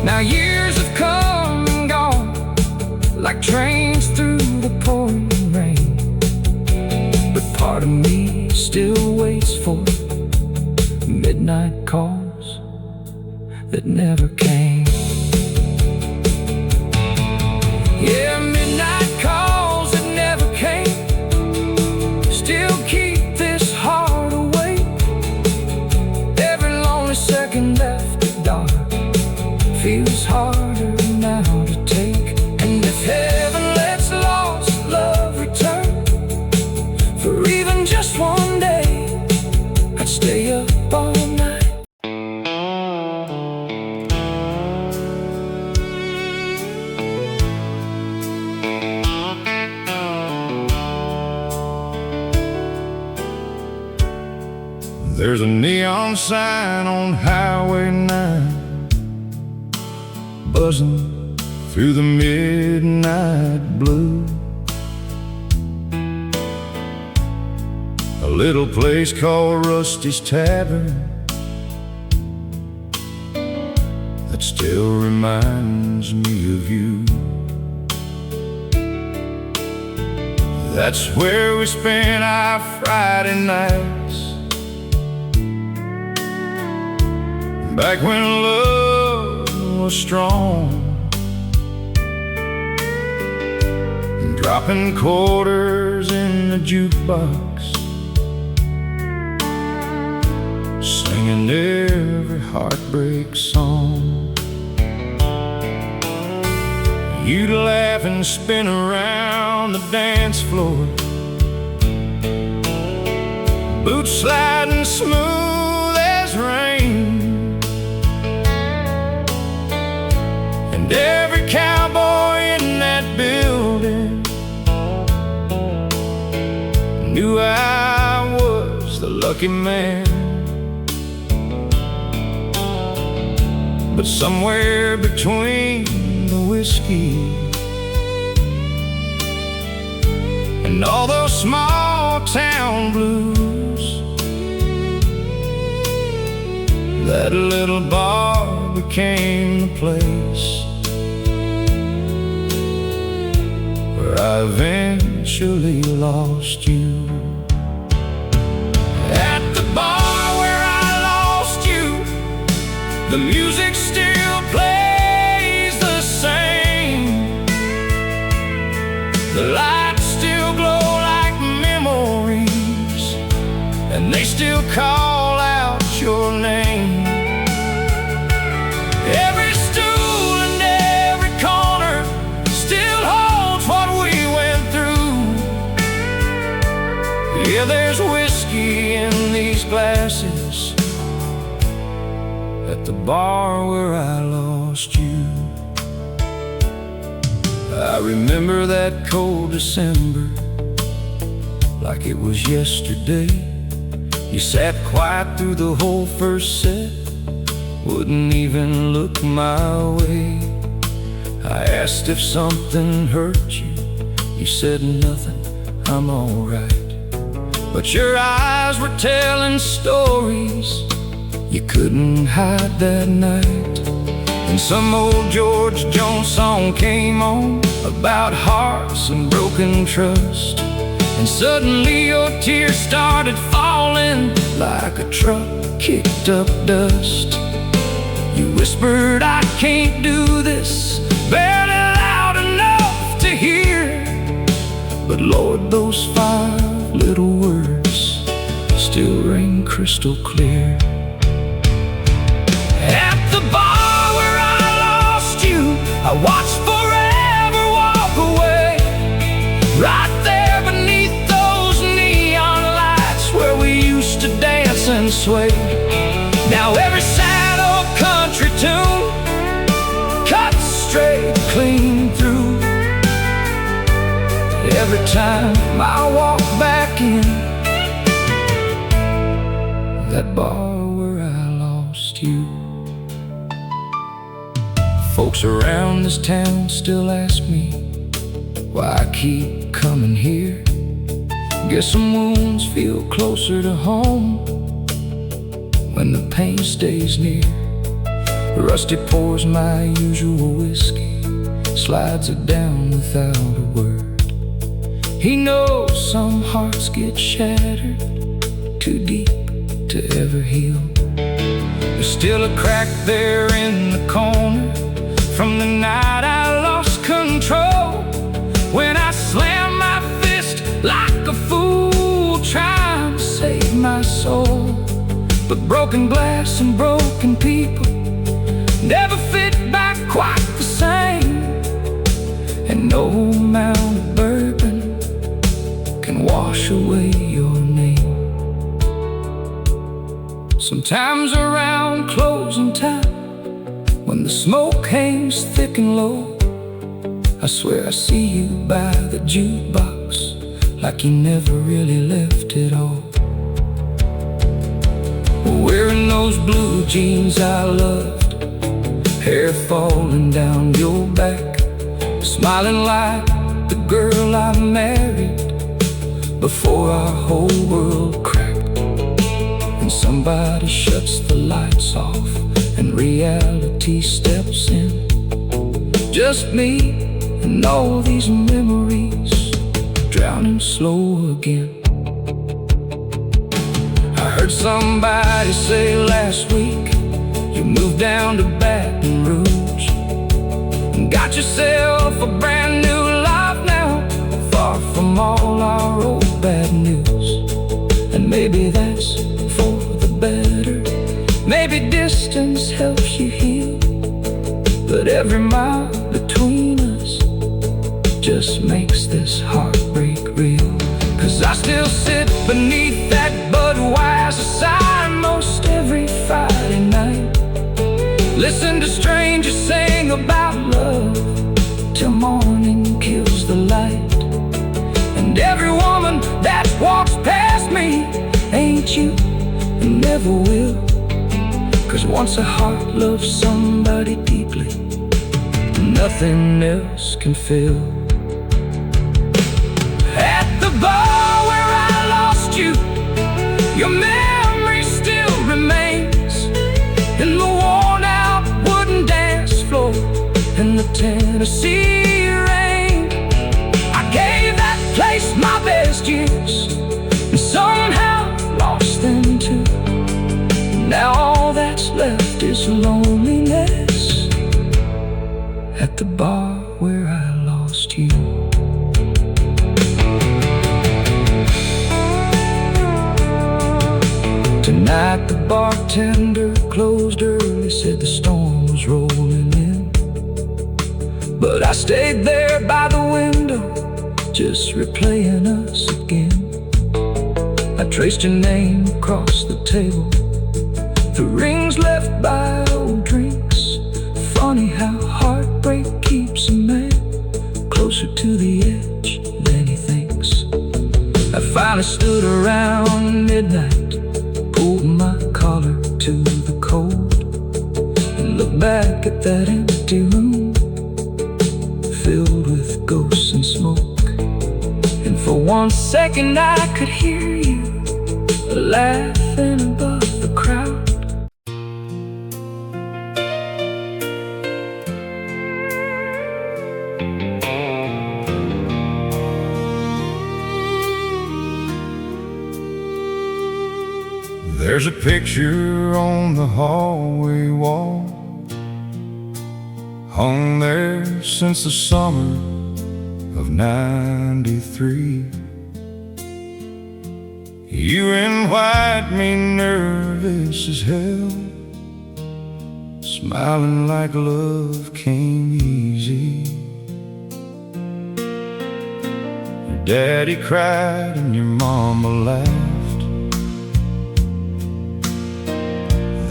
Now years have come and gone, like trains through the pouring rain. But part of me still waits for midnight calls that never came. Yeah, midnight calls that never came still keep this heart awake. Every lonely second after dark feels harder now to take. And if heaven lets lost love return for even just one day, I'd stay up all night. There's a neon sign on Highway 9, buzzing through the midnight blue. A little place called Rusty's Tavern that still reminds me of you. That's where we spent our Friday nights, back when love was strong, dropping quarters in the jukebox, singing every heartbreak song. You'd laugh and spin around the dance floor, boots sliding smooth as rain. And every cowboy in that building knew I was the lucky lucky man. But somewhere between the whiskey and all those small town blues, that little bar became the place where I eventually lost you. At the bar where I lost you, the music still plays the same. The lights still glow like memories, and they still call out your name. Every stool and every corner still holds what we went through. Yeah, there's whiskey in these glasses at the bar where I lost you. I remember that cold December like it was yesterday. You sat quiet through the whole first set, wouldn't even look my way. I asked if something hurt you, you said nothing, I'm alright. But your eyes were telling stories you couldn't hide that night. And some old George Jones song came on about hearts and broken trust. And suddenly your tears started falling like a truck kicked up dust. You whispered, I can't do this, barely loud enough to hear. But Lord, those 5 little words still ring crystal clear. At the bar where I lost you, I watched forever walk away. Right there beneath those neon lights where we used to dance and sway. Now every sad old country tune cuts straight clean through. Every time I walk back in that bar where I lost you. Folks around this town still ask me why I keep coming here. Guess some wounds feel closer to home when the pain stays near. Rusty pours my usual whiskey, slides it down without a word. He knows some hearts get shattered, too deep to ever heal. There's still a crack there in the corner from the night I lost control, when I slammed my fist like a fool trying to save my soul. But broken glass and broken people never fit back quite the same, and no amount of bourbon can wash away your name. Sometimes around closing time, when the smoke hangs thick and low, I swear I see you by the jukebox like you never really left it all. Wearing those blue jeans I loved, hair falling down your back, smiling like the girl I married before our whole world cracked. And somebody shuts the lights off and reality steps in. Just me and all these memories drowning slow again. I heard somebody say last week you moved down to Baton Rouge and got yourself a brand new life now, far from all our old bad news. And maybe that's for the better, maybe distance helps you heal, but every mile between us just makes this heartbreak real. 'Cause I still sit beneath that Budweiser sign most every Friday night, listen to strangers sing about love till morning kills the light. And every woman that walks past me, ain't you and never will. 'Cause once a heart loves somebody deeply, nothing else can fill. At the bar where I lost you, your memory still remains. In the worn-out wooden dance floor, in the Tennessee rain, I gave that place my best years, and somehow lost them too. Now all that's left is loneliness at the bar where I lost you. Tonight the bartender closed early, said the storm was rolling in. But I stayed there by the window, just replaying us again. I traced your name across the table, the rings left by old drinks. Funny how heartbreak keeps a man closer to the edge than he thinks. I finally stood around midnight, pulled my collar to the cold, and looked back at that empty room filled with ghosts and smoke. And for 1 second I could hear you laughing above the crowd. There's a picture on the hallway wall, hung there since the summer of '93. You in white, me nervous as hell, smiling like love came easy. Your daddy cried and your mama laughed.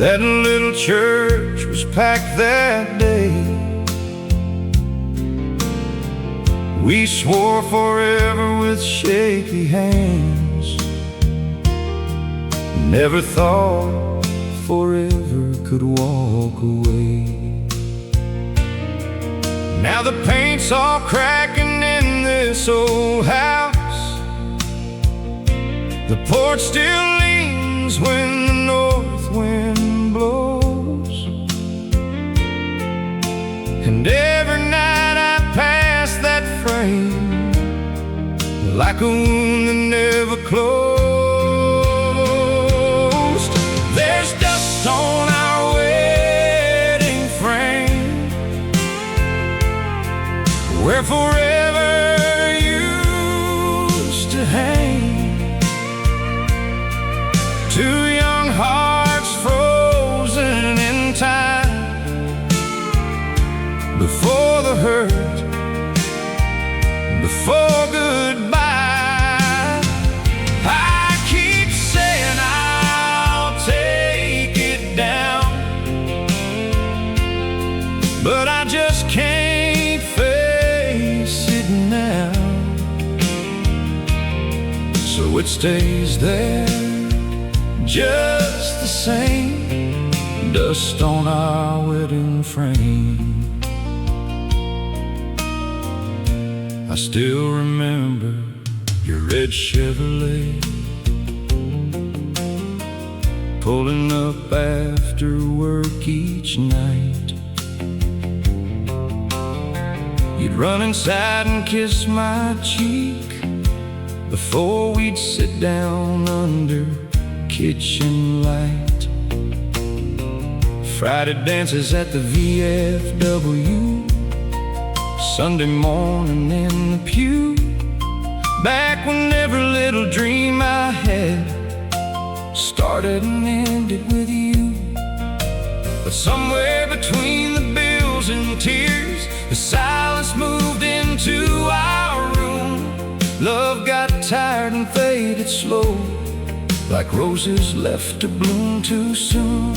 That little church was packed that day. We swore forever with shaky hands, never thought forever could walk away. Now the paint's all cracking in this old house, the porch still leans when the north wind blows, and every night I pass that frame like a wound that never closed. There's dust on our wedding frame where forever used to hang. Two young hearts frozen in time before the hurt, before goodbye. I keep saying I'll take it down, but I just can't face it now. So it stays there just the same, dust on our wedding frame. I still remember your red Chevrolet pulling up after work each night. You'd run inside and kiss my cheek before we'd sit down under kitchen light. Friday dances at the VFW, Sunday morning in the pew. Back when every little dream I had started and ended with you. But somewhere between the bills and tears, the silence moved into our room. Love got tired and faded slow, like roses left to bloom too soon.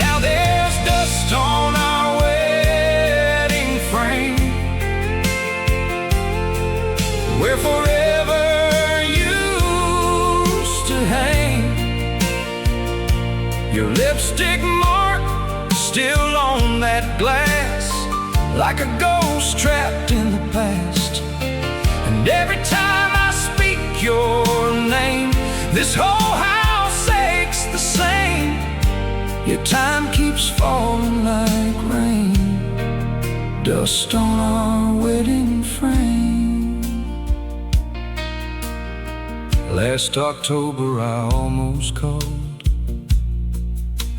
Now there's dust on our wedding frame where forever used to hang. Your lipstick mark still on that glass, like a ghost trapped in the past. And every time I speak your name, this whole house aches the same. Your time keeps falling like rain, dust on our wedding frame. Last October I almost called,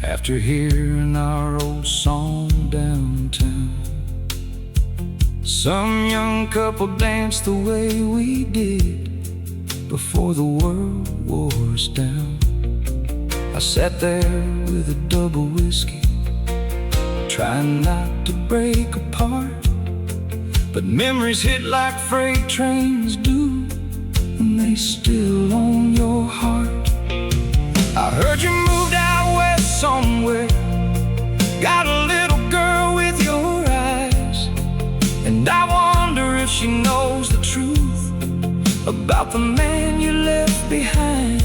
after hearing our old song downtown. Some young couple danced the way we did before the world wore us down. I sat there with a double whiskey, trying not to break apart. But memories hit like freight trains do, and they still own your heart. I heard you moved out west somewhere, got a little girl with your eyes. And I wonder if she knows the truth about the man you left behind.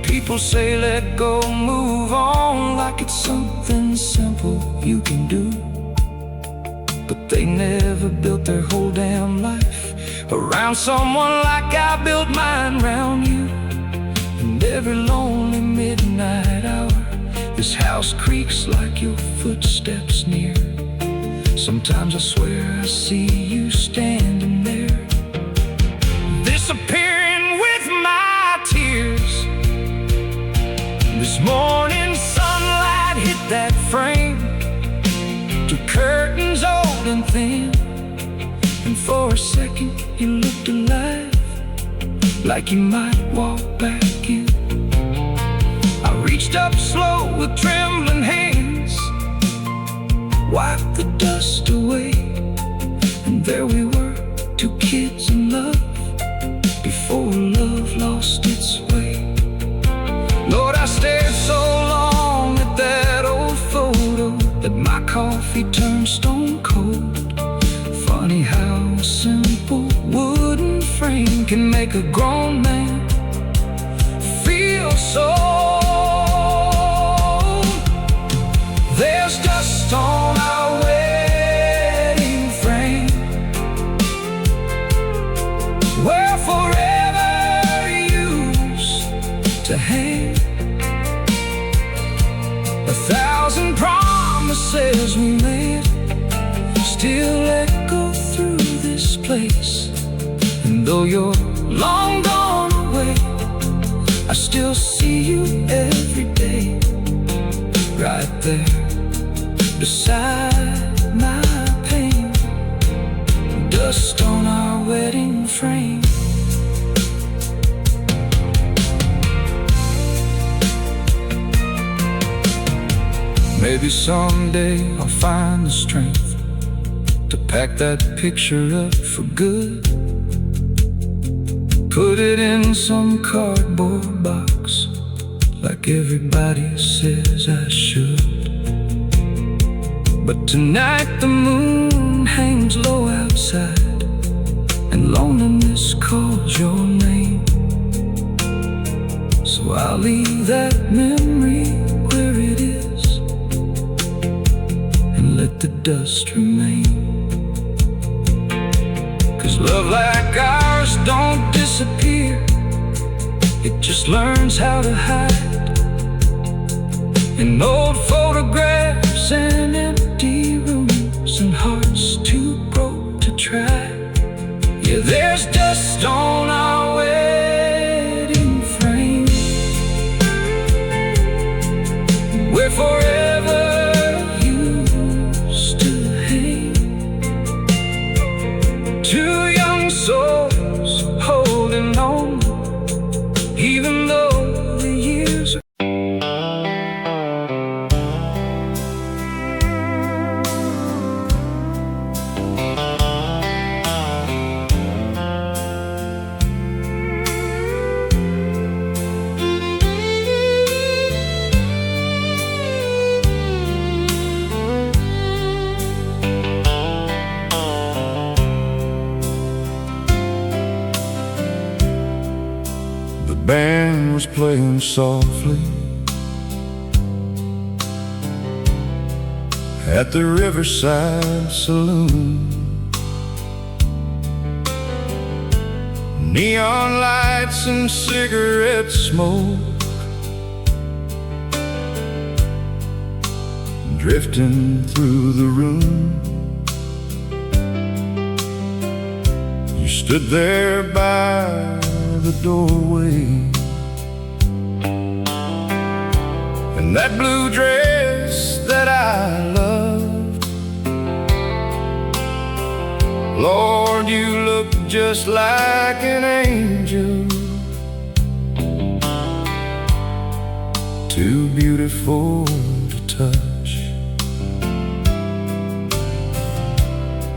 People say let go, move on, like it's something simple you can do. But they never built their whole damn life around someone like I built mine around you. And every lonely midnight hour, this house creaks like your footsteps near. Sometimes I swear I see you standing there, disappearing with my tears. This morning sunlight hit that frame, two curtains old and thin. And for a second you looked alive, like you might walk back in. I reached up slow with trembling hands, wiped the dust away, and there we were, two kids in love, before love lost its way. Lord, I stared so long at that old photo that my coffee turned stone cold. Funny how a simple wooden frame can make a grown man feel so. There's dust on our wedding frame, where forever used to hang. 1,000 promises we made still echo through this place. And though you're long gone away, I still see you every day, right there beside my pain. Dust on our wedding frame. Maybe someday I'll find the strength to pack that picture up for good, put it in some cardboard box like everybody says I should. But tonight the moon hangs low outside, and loneliness calls your name. So I'll leave that memory where it is, and let the dust remain. 'Cause love like ours don't disappear, it just learns how to hide in old photographs and empty rooms and hearts too broke to try. Yeah, there's dust on our wedding frame, where forever used to hang. Two young souls holding on, even though the years are. The band was playing softly, at the Riverside Saloon. Neon lights and cigarette smoke drifting through the room. You stood there by the doorway, in that blue dress that I loved. Lord, you look just like an angel, too beautiful to touch.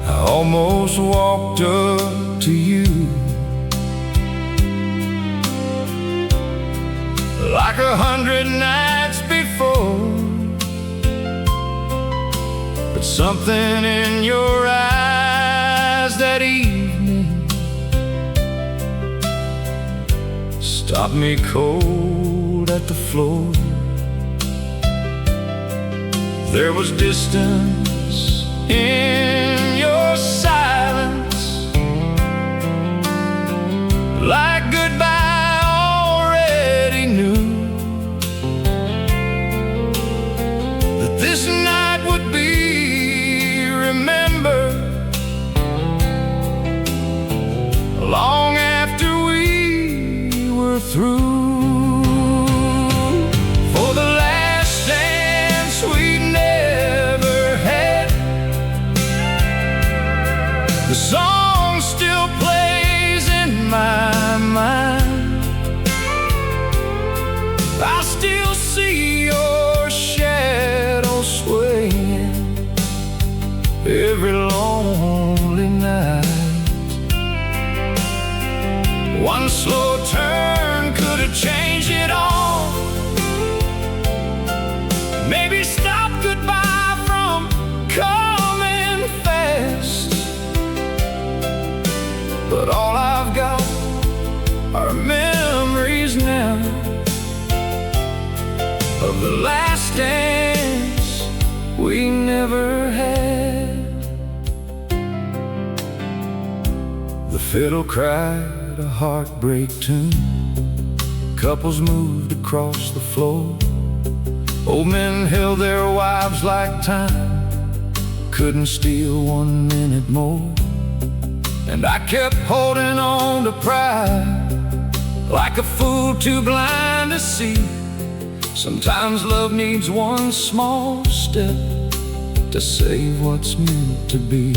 I almost walked up to you, like 100 nights before, but something in your eyes that evening stopped me cold at the floor. There was distance in your silence, like goodbye already knew that this night would be remembered long after we were through. For the last dance we never had, the song still plays in my mind. I still see your shadow swaying every lonely night. One slow turn could have changed it all, maybe stop goodbye from coming fast. But all I've got are memories now of the last dance we never had. The fiddle cried a heartbreak tune, couples moved across the floor. Old men held their wives like time couldn't steal 1 minute more. And I kept holding on to pride, like a fool too blind to see. Sometimes love needs one small step to save what's meant to be.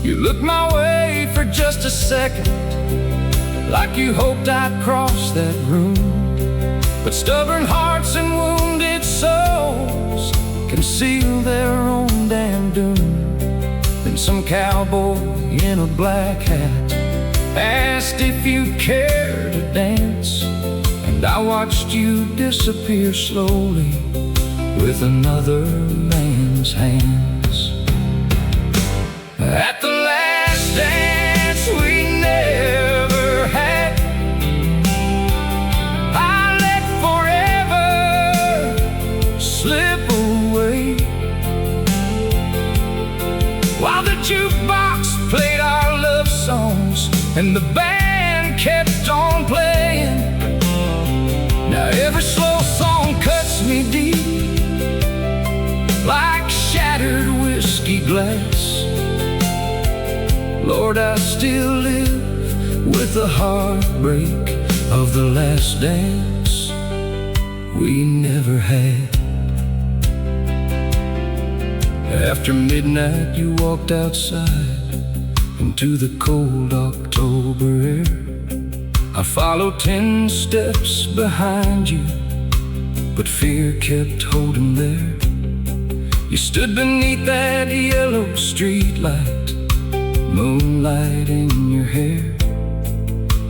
You looked my way for just a second, like you hoped I'd cross that room. But stubborn hearts and wounded souls conceal their own damn doom. Then some cowboy in a black hat asked if you'd care to dance, and I watched you disappear slowly with another man's hands. At the last dance we never had, I let forever slip away, while the jukebox played our love songs and the band kept on playing. Now every slow song cuts me deep, like shattered whiskey glass. Lord, I still live with the heartbreak of the last dance we never had. After midnight you walked outside into the cold October air. I followed 10 steps behind you, but fear kept holding there. You stood beneath that yellow streetlight, moonlight in your hair.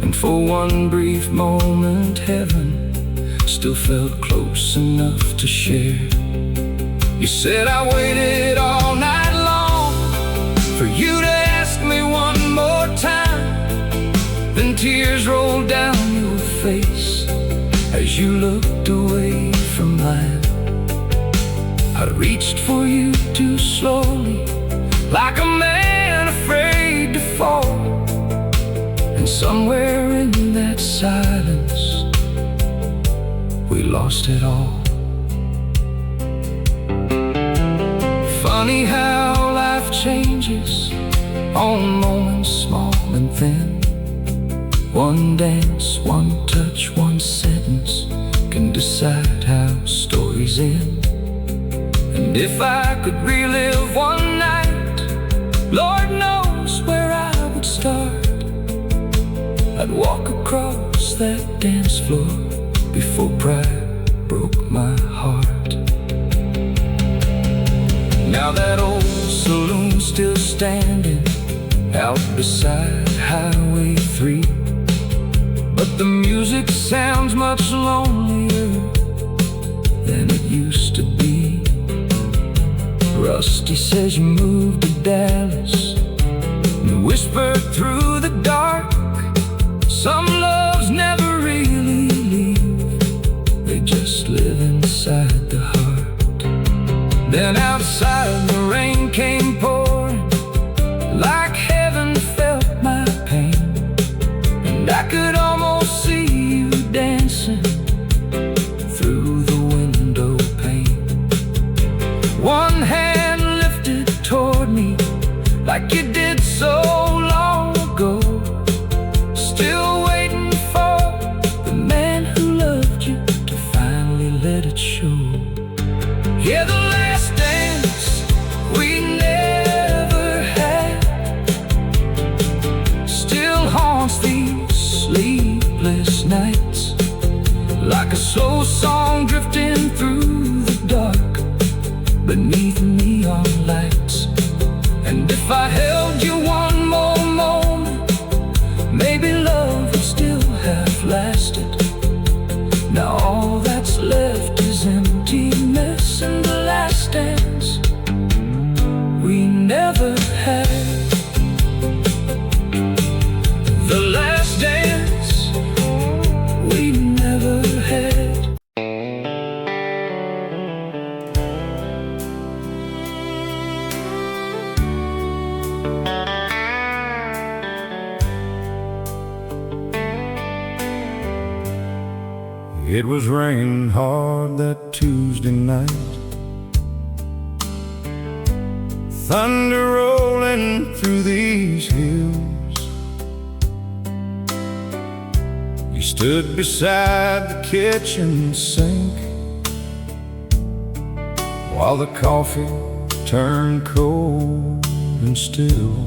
And for one brief moment heaven still felt close enough to share. You said I waited all night long for you to ask me one more time. Then tears rolled down your face as you looked away from mine. I reached for you too slowly, like a man afraid to fall. And somewhere in that silence, we lost it all. Funny how life changes on moments small and thin. One dance, one touch, one sentence can decide how stories end. And if I could relive one night, Lord knows where I would start. I'd walk across that dance floor before pride broke my heart. Now that old saloon's still standing out beside Highway 3, but the music sounds much lonelier than it used to be. Rusty says you moved to Dallas and whispered through the dark, some loves never really leave, they just live inside the heart. Then outside the rain came pouring, like heaven felt my pain, and I could almost see you dancing through the window pane. One hand lifted toward me like you did so long ago, still waiting for the man who loved you to finally let it show. Yeah, the last dance we never had still haunts these sleepless nights, like a soul song drifting through the dark beneath neon lights. And if I held you one more moment, maybe love would still have lasted. Now all that's left is emptiness and the last dance we never had. The last dance we never had. It was raining hard that Tuesday night, thunder rolling through these hills. You stood beside the kitchen sink while the coffee turned cold and still.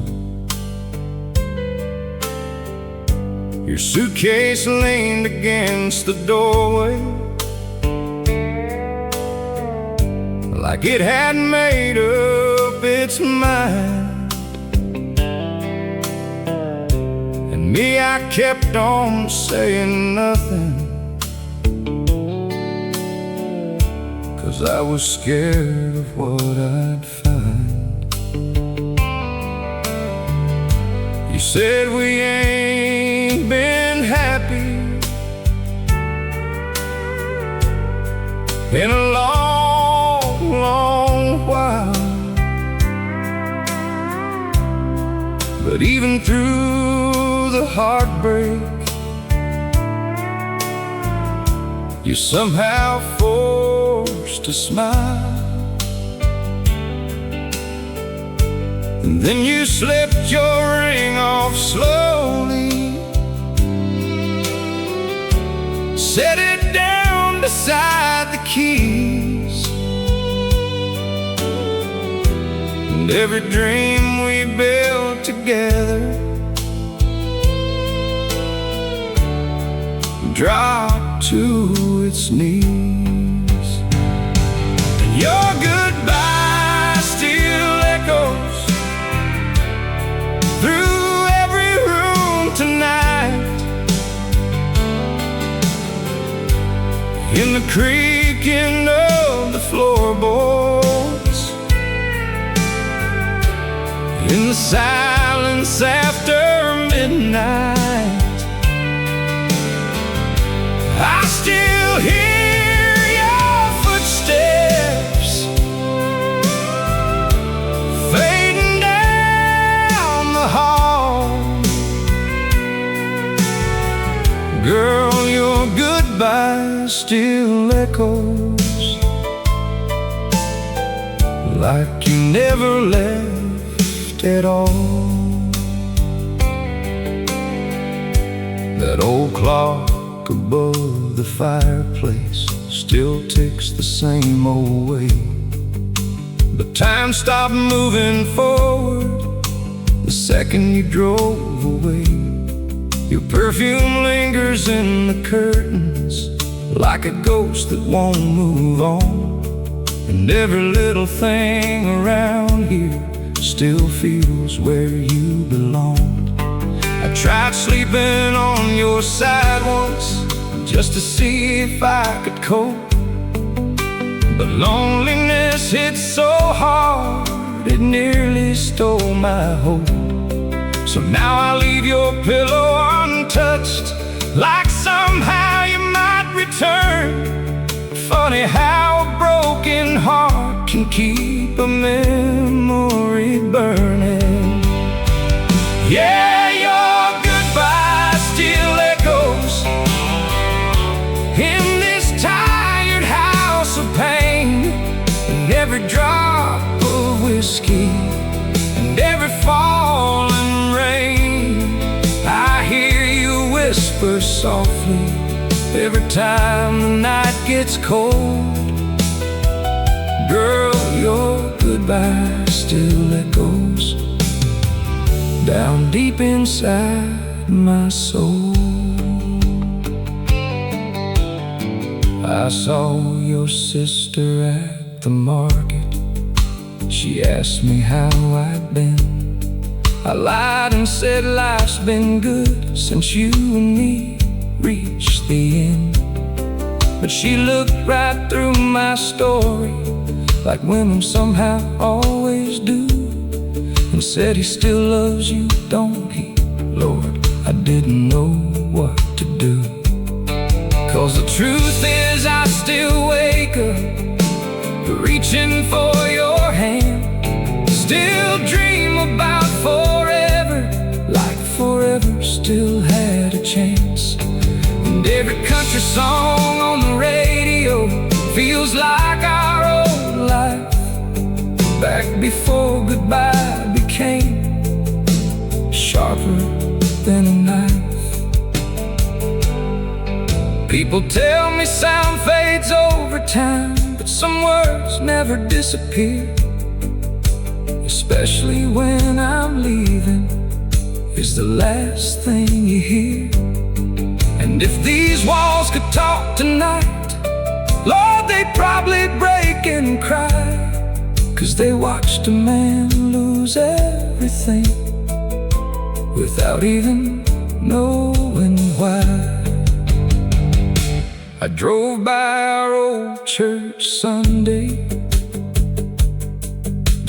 Your suitcase leaned against the doorway like it had made up its mind. And me, I kept on saying nothing, 'cause I was scared of what I'd find. You said we ain't been happy in a long, long while, but even through the heartbreak, you somehow forced a smile. And then you slipped your ring off slowly, set it down beside the keys, and every dream we built together dropped to its knees. And your goodbye still echoes through every room tonight, in the creaking of the floorboards, in the silence after midnight. I still hear your footsteps goodbye still echoes, like you never left at all. That old clock above the fireplace still ticks the same old way, but time stopped moving forward the second you drove away. Your perfume lingers in the curtains like a ghost that won't move on, and every little thing around here still feels where you belong. I tried sleeping on your side once just to see if I could cope, but loneliness hit so hard it nearly stole my hope. So now I leave your pillow untouched, like somehow you might return. Funny how a broken heart can keep a memory burning. Yeah, your goodbye still echoes in this tired house of pain, and every drop of whiskey and every falling rain. I hear you whisper softly every time the night gets cold. Girl, your goodbye still echoes down deep inside my soul. I saw your sister at the market. She asked me how I'd been. I lied and said life's been good since you and me reached the end. But she looked right through my story, like women somehow always do, and said he still loves you, don't he? Lord, I didn't know what to do. 'Cause the truth is I still wake up reaching for your hand, still dream about forever, like forever still had a chance. And every country song on the radio feels like our old life, back before goodbye became sharper than a knife. People tell me sound fades over time, but some words never disappear, especially when I'm leaving, is the last thing you hear. And if these walls could talk tonight, Lord, they'd probably break and cry, 'cause they watched a man lose everything without even knowing why. I drove by our old church Sunday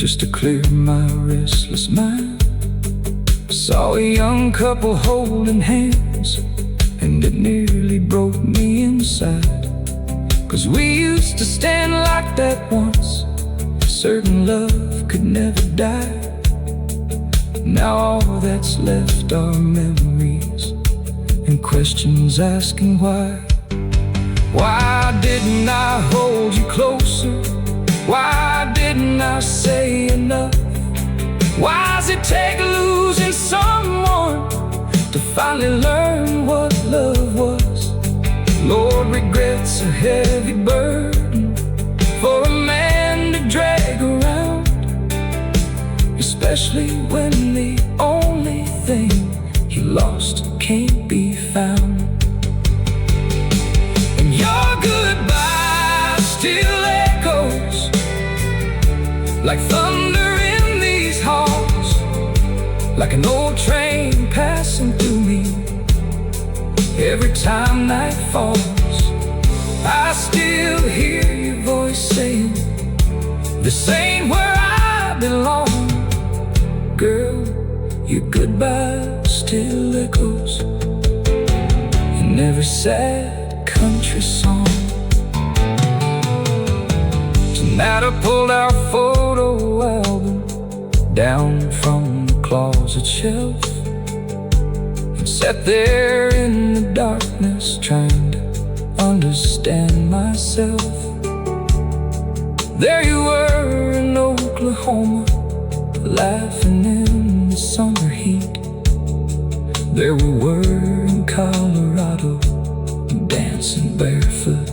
just to clear my restless mind. Saw a young couple holding hands, and it nearly broke me inside. 'Cause we used to stand like that once, certain love could never die. Now all that's left are memories and questions asking why. Why didn't I hold you closer? Why didn't I say enough? Why does it take losing someone to finally learn what love was? Lord, regret's a heavy burden for a man to drag around, especially when the only thing he lost can't be found. And your goodbye still echoes like thunder in these halls, like an old train passing through me every time night falls. I still hear your voice saying, this ain't where I belong. Girl, your goodbye still echoes in every sad country song. Tonight I pulled our photo album down from the closet shelf and sat there in the darkness trying to understand myself. There you were in Oklahoma, laughing in the summer heat. There we were in Colorado, dancing barefoot